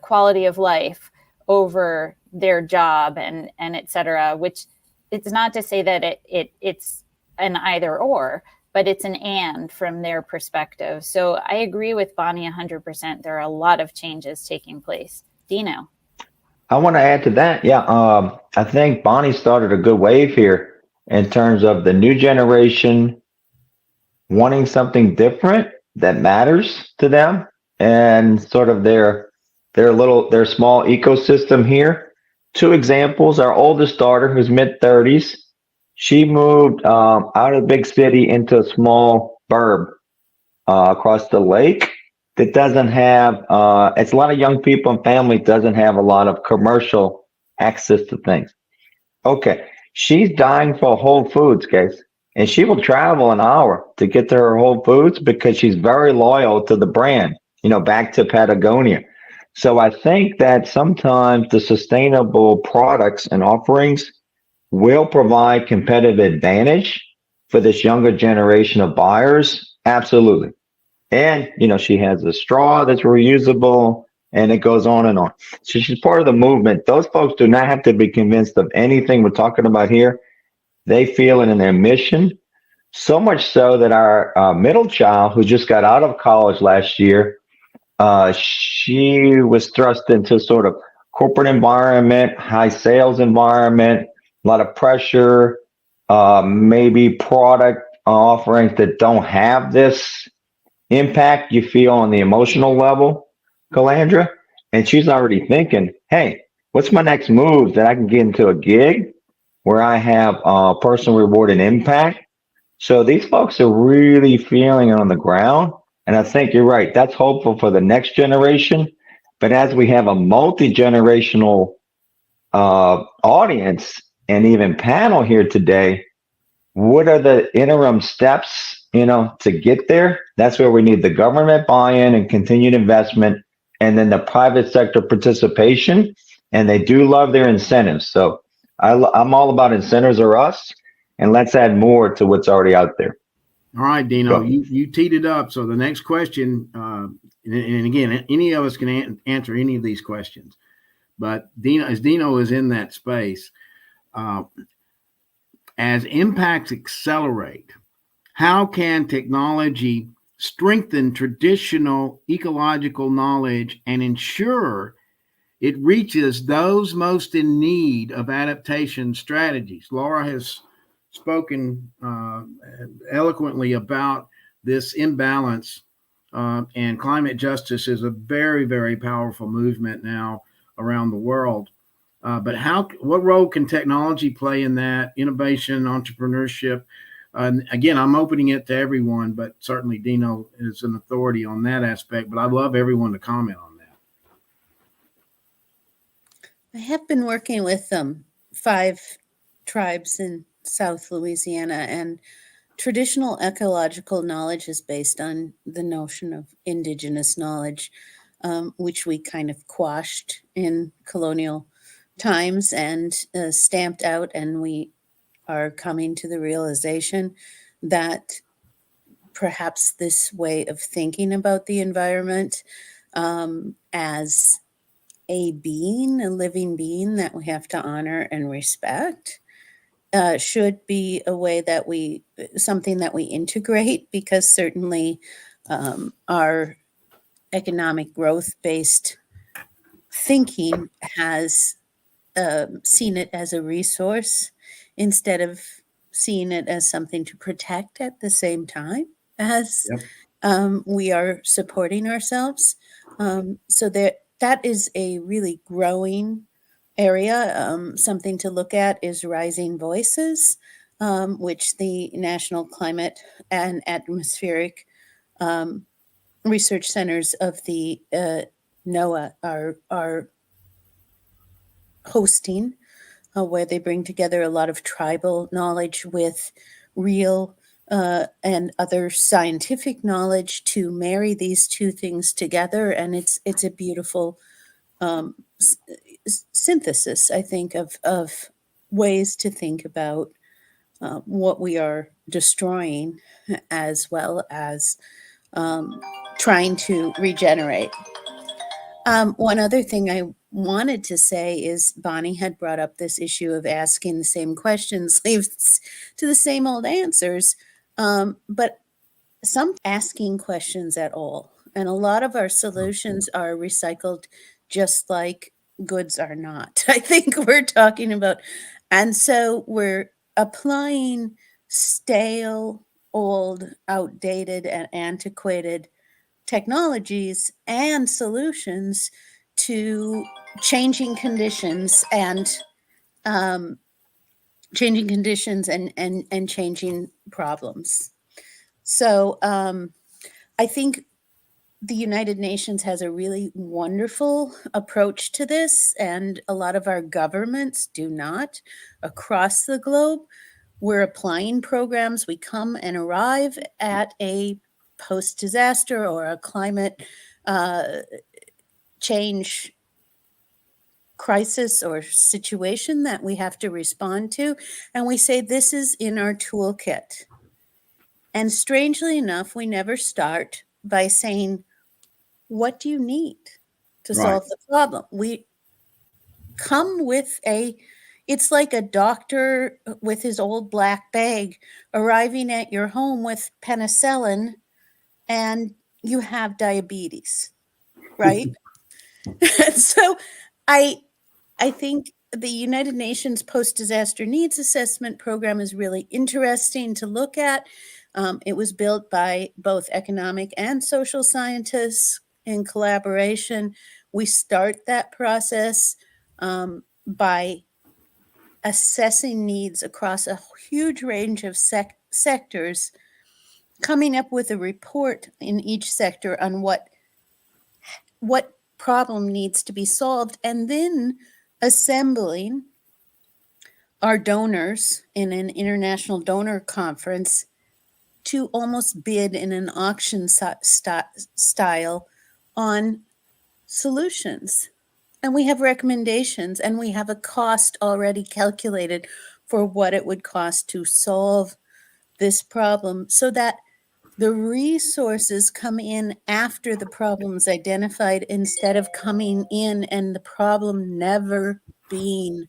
quality of life over their job and et cetera, which it's not to say that it's an either or, but it's an and from their perspective. So I agree with Bonnie 100%. There are a lot of changes taking place. Dino. I want to add to that. Yeah, I think Bonnie started a good wave here in terms of the new generation wanting something different that matters to them, and sort of their small ecosystem here. 2 examples: our oldest daughter, who's mid-30s, she moved out of the big city into a small burb across the lake that doesn't have, it's a lot of young people and families, doesn't have a lot of commercial access to things. Okay, she's dying for Whole Foods, guys. And she will travel an hour to get to her Whole Foods because she's very loyal to the brand, back to Patagonia. So I think that sometimes the sustainable products and offerings will provide competitive advantage for this younger generation of buyers. Absolutely. And, she has a straw that's reusable, and it goes on and on. So she's part of the movement. Those folks do not have to be convinced of anything we're talking about here. They feel it in their mission, so much so that our middle child, who just got out of college last year, she was thrust into sort of corporate environment, high sales environment, a lot of pressure, maybe product offerings that don't have this impact you feel on the emotional level, Calandra. And she's already thinking, hey, what's my next move that I can get into a gig where I have personal reward and impact? So these folks are really feeling it on the ground. And I think you're right. That's hopeful for the next generation. But as we have a multi-generational audience and even panel here today, what are the interim steps, to get there? That's where we need the government buy-in and continued investment, and then the private sector participation. And they do love their incentives. So I'm all about incentives or us, and let's add more to what's already out there. All right, Dino, you teed it up. So the next question, and again, any of us can answer any of these questions, but Dino is in that space, as impacts accelerate, how can technology strengthen traditional ecological knowledge and ensure it reaches those most in need of adaptation strategies? Laura has spoken eloquently about this imbalance, and climate justice is a very, very powerful movement now around the world. But what role can technology play in that? Innovation, entrepreneurship. Again, I'm opening it to everyone, but certainly Dino is an authority on that aspect. But I'd love everyone to comment on that. I have been working with 5 tribes in South Louisiana, and traditional ecological knowledge is based on the notion of indigenous knowledge, which we kind of quashed in colonial times and stamped out. And we are coming to the realization that perhaps this way of thinking about the environment as a living being that we have to honor and respect, should be a way that something that we integrate, because certainly our economic growth-based thinking has seen it as a resource instead of seeing it as something to protect at the same time as we are supporting ourselves. So that is a really growing area. Something to look at is Rising Voices, which the National Climate and Atmospheric Research Centers of the NOAA are hosting, where they bring together a lot of tribal knowledge with real and other scientific knowledge to marry these two things together. And it's a beautiful synthesis, I think, of ways to think about what we are destroying, as well as trying to regenerate. One other thing I wanted to say is Bonnie had brought up this issue of asking the same questions leads to the same old answers, but some asking questions at all. And a lot of our solutions are recycled, just like goods are not. I think we're talking about, and so we're applying stale, old, outdated, and antiquated technologies and solutions to changing conditions and changing problems. So I think the United Nations has a really wonderful approach to this, and a lot of our governments do not across the globe. We're applying programs. We come and arrive at a post-disaster or a climate change crisis or situation that we have to respond to, and we say, this is in our toolkit. And strangely enough, we never start by saying, what do you need to solve the problem? We come with it's like a doctor with his old black bag arriving at your home with penicillin, and you have diabetes, right? So I think the United Nations Post-Disaster Needs Assessment Program is really interesting to look at. It was built by both economic and social scientists in collaboration. We start that process by assessing needs across a huge range of sectors, coming up with a report in each sector on what problem needs to be solved, and then assembling our donors in an international donor conference to almost bid in an auction style on solutions. And we have recommendations, and we have a cost already calculated for what it would cost to solve this problem, so that the resources come in after the problem is identified, instead of coming in and the problem never being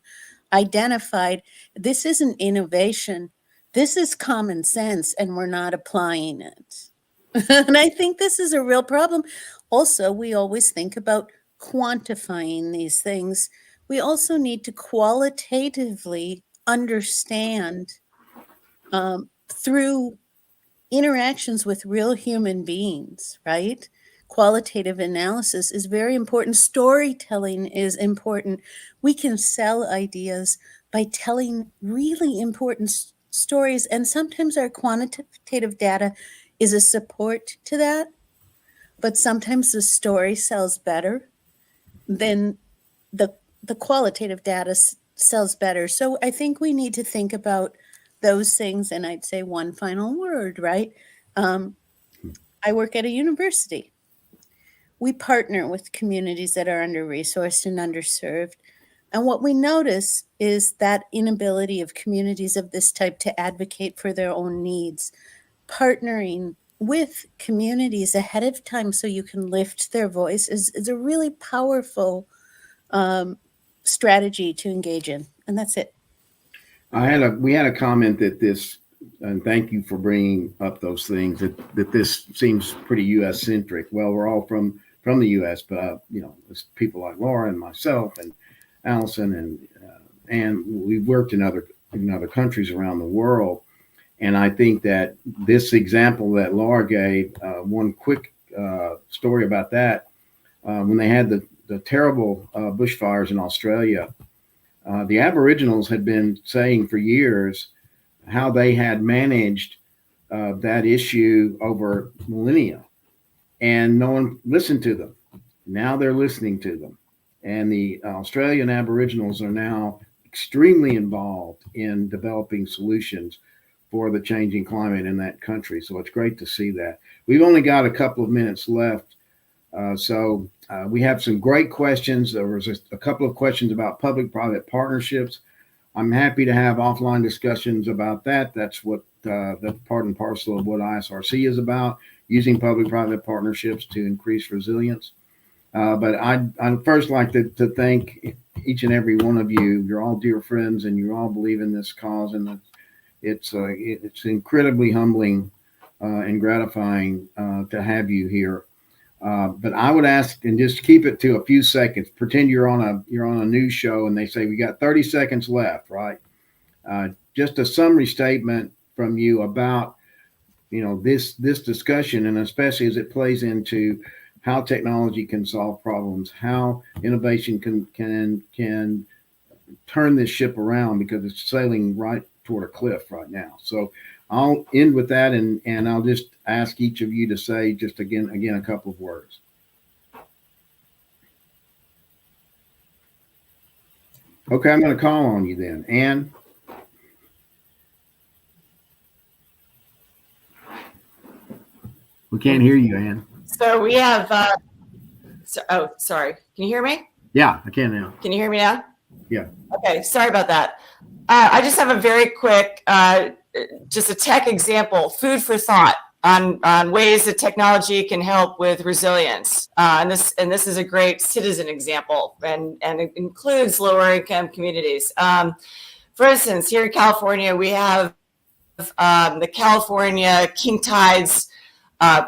identified. This isn't innovation. This is common sense, and we're not applying it. And I think this is a real problem. Also, we always think about quantifying these things. We also need to qualitatively understand through interactions with real human beings, right? Qualitative analysis is very important. Storytelling is important. We can sell ideas by telling really important stories, and sometimes our quantitative data is a support to that, but sometimes the story sells better than the qualitative data sells better. So I think we need to think about those things. And I'd say one final word, right? I work at a university. We partner with communities that are under-resourced and underserved. And what we notice is that inability of communities of this type to advocate for their own needs. Partnering with communities ahead of time so you can lift their voice is a really powerful strategy to engage in. And that's it. We had a comment that this, and thank you for bringing up those things, that this seems pretty U.S. centric. Well, we're all from the U.S., but it's people like Laura and myself and Allison and we've worked in other countries around the world. And I think that this example that Laura gave, one quick story about that, when they had the terrible bushfires in Australia, the Aboriginals had been saying for years how they had managed that issue over millennia, and no one listened to them. Now they're listening to them. And the Australian Aboriginals are now extremely involved in developing solutions for the changing climate in that country. So it's great to see that. We've only got a couple of minutes left. So we have some great questions. There was a couple of questions about public-private partnerships. I'm happy to have offline discussions about that. That's part and parcel of what ISRC is about, using public-private partnerships to increase resilience. But I'd first like to thank each and every one of you. You're all dear friends, and you all believe in this cause, and it's incredibly humbling and gratifying to have you here. But I would ask, and just keep it to a few seconds. Pretend you're on a news show, and they say we got 30 seconds left, right? Just a summary statement from you about this discussion, and especially as it plays into how technology can solve problems, how innovation can turn this ship around, because it's sailing right toward a cliff right now. So I'll end with that, and I'll just ask each of you to say just again a couple of words. Okay, I'm going to call on you then. Anne? We can't hear you, Anne. So we have, sorry. Can you hear me? Yeah, I can now. Can you hear me now? Yeah. Okay, sorry about that. I just have a very quick, just a tech example, food for thought on ways that technology can help with resilience. And this is a great citizen example, and it includes lower income communities. For instance, here in California, we have the California King Tides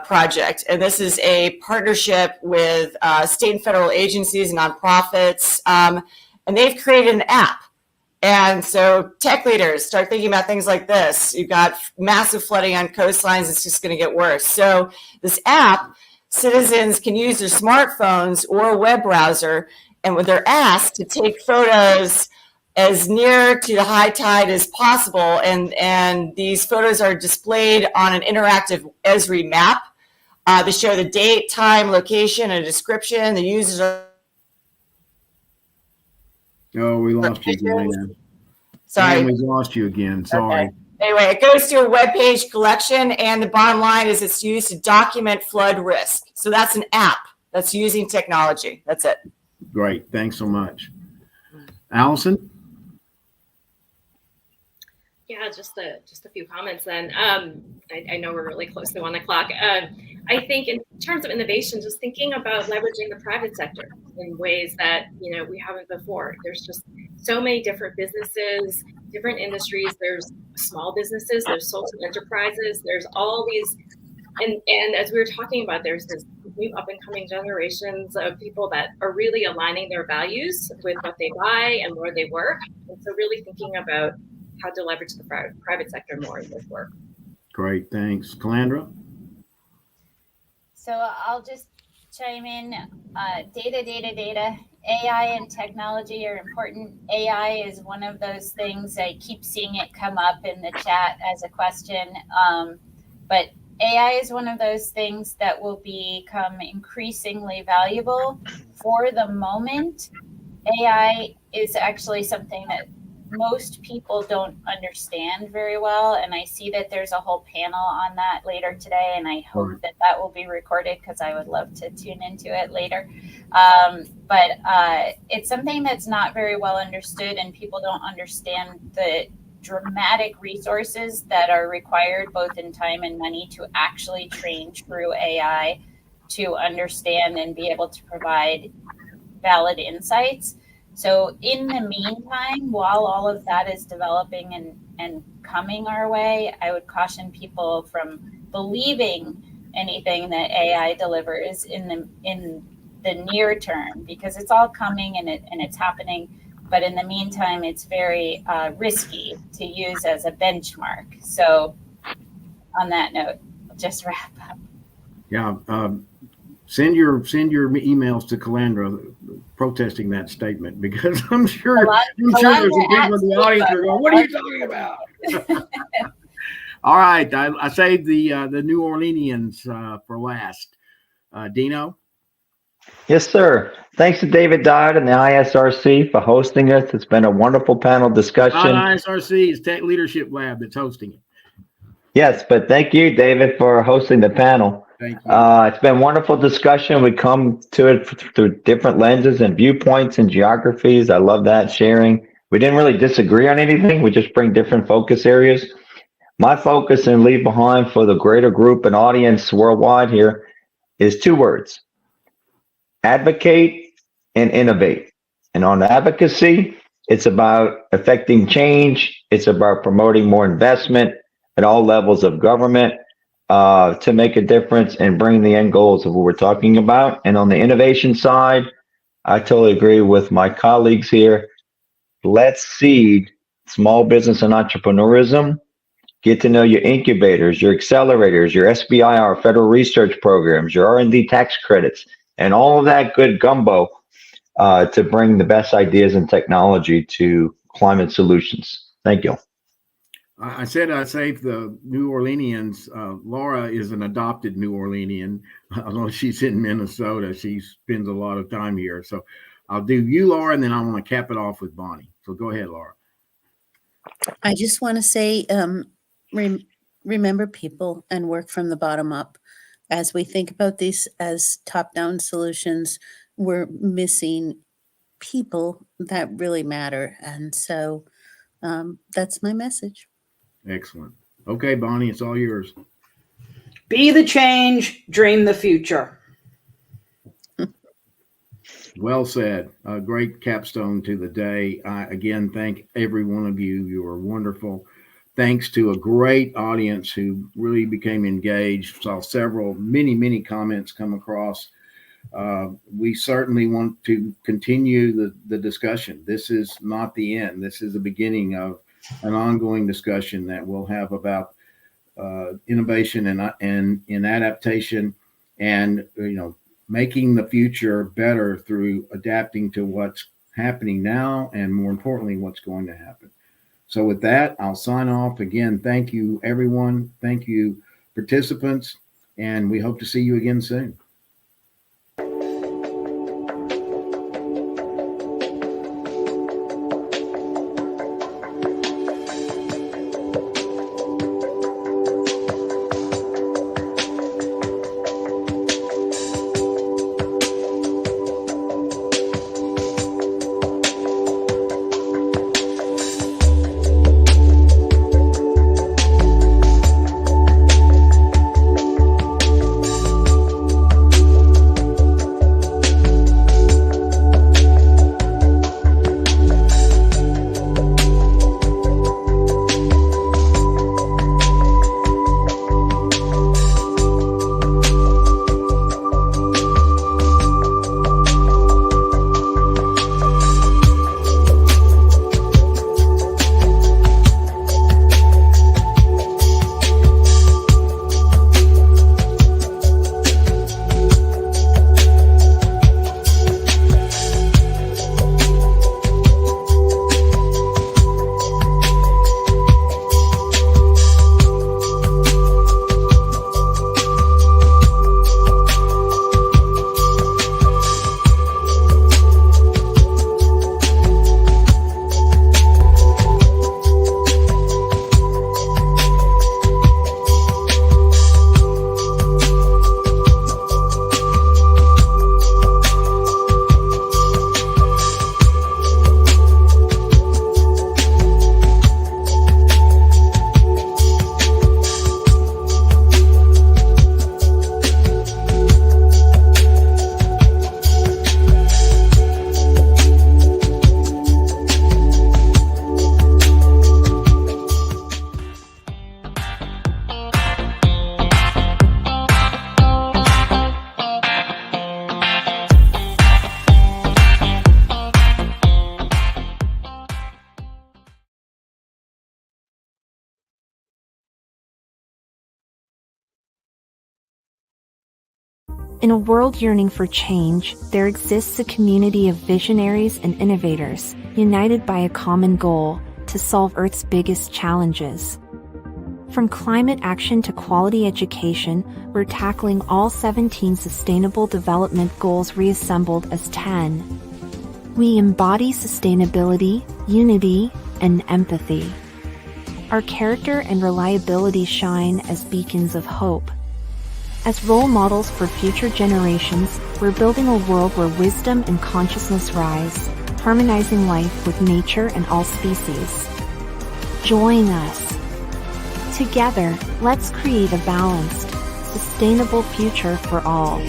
project, and this is a partnership with state and federal agencies and nonprofits, and they've created an app. And so tech leaders start thinking about things like this. You've got massive flooding on coastlines. It's just going to get worse. So this app, citizens can use their smartphones or a web browser, and when they're asked to take photos as near to the high tide as possible, and these photos are displayed on an interactive Esri map. They show the date, time, location, and a description. The users are... Oh, we lost you again. Sorry. And we lost you again. Sorry. Okay. Anyway, it goes to a web page collection, and the bottom line is it's used to document flood risk. So that's an app that's using technology. That's it. Great. Thanks so much. Allison? Yeah, just a few comments then. I know we're really close to 1 o'clock. I think in terms of innovation, just thinking about leveraging the private sector in ways that we haven't before. There's just so many different businesses, different industries. There's small businesses, there's social enterprises, there's all these, and as we were talking about, there's this new up and coming generations of people that are really aligning their values with what they buy and where they work. And so really thinking about how to leverage the private sector more in this work. Great, thanks. Calandra? So I'll just chime in. Data. AI and technology are important. AI is one of those things. I keep seeing it come up in the chat as a question. But AI is one of those things that will become increasingly valuable. For the moment, AI is actually something that most people don't understand very well, and I see that there's a whole panel on that later today, and I hope that will be recorded because I would love to tune into it later. But it's something that's not very well understood, and people don't understand the dramatic resources that are required both in time and money to actually train true AI to understand and be able to provide valid insights. So in the meantime, while all of that is developing and coming our way, I would caution people from believing anything that AI delivers in the near term, because it's all coming and it's happening. But in the meantime, it's very risky to use as a benchmark. So on that note, I'll just wrap up. Yeah. Send your emails to Calandra protesting that statement, because I'm sure there's some people in the audience are going, what are you talking about? All right. I saved the New Orleanians for last. Dino? Yes, sir. Thanks to David Dodd and the ISRC for hosting us. It's been a wonderful panel discussion. Not ISRC, it's Tech Leadership Lab that's hosting it. Yes, but thank you, David, for hosting the panel. Thank you. It's been wonderful discussion. We come to it through different lenses and viewpoints and geographies. I love that sharing. We didn't really disagree on anything. We just bring different focus areas. My focus and leave behind for the greater group and audience worldwide here is 2 words: advocate and innovate. And on advocacy, it's about affecting change. It's about promoting more investment at all levels of government to make a difference and bring the end goals of what we're talking about. And on the innovation side, I totally agree with my colleagues here. Let's seed small business and entrepreneurism. Get to know your incubators, your accelerators, your SBIR federal research programs, your R&D tax credits, and all of that good gumbo to bring the best ideas and technology to climate solutions. Thank you. I said I saved the New Orleanians. Laura is an adopted New Orleanian. Although she's in Minnesota, she spends a lot of time here. So I'll do you, Laura, and then I want to cap it off with Bonnie. So go ahead, Laura. I just want to say, remember people and work from the bottom up. As we think about these as top-down solutions, we're missing people that really matter. And so that's my message. Excellent. Okay, Bonnie, it's all yours. Be the change, dream the future. Well said. A great capstone to the day. I again thank every one of you. You are wonderful. Thanks to a great audience who really became engaged. Saw many comments come across. We certainly want to continue the discussion. This is not the end. This is the beginning of an ongoing discussion that we'll have about innovation and in adaptation, and making the future better through adapting to what's happening now, and more importantly, what's going to happen. So with that, I'll sign off. Again, thank you, everyone. Thank you, participants, and we hope to see you again soon. In a world yearning for change, there exists a community of visionaries and innovators, united by a common goal to solve Earth's biggest challenges. From climate action to quality education, we're tackling all 17 Sustainable Development Goals reassembled as 10. We embody sustainability, unity, and empathy. Our character and reliability shine as beacons of hope. As role models for future generations, we're building a world where wisdom and consciousness rise, harmonizing life with nature and all species. Join us. Together, let's create a balanced, sustainable future for all.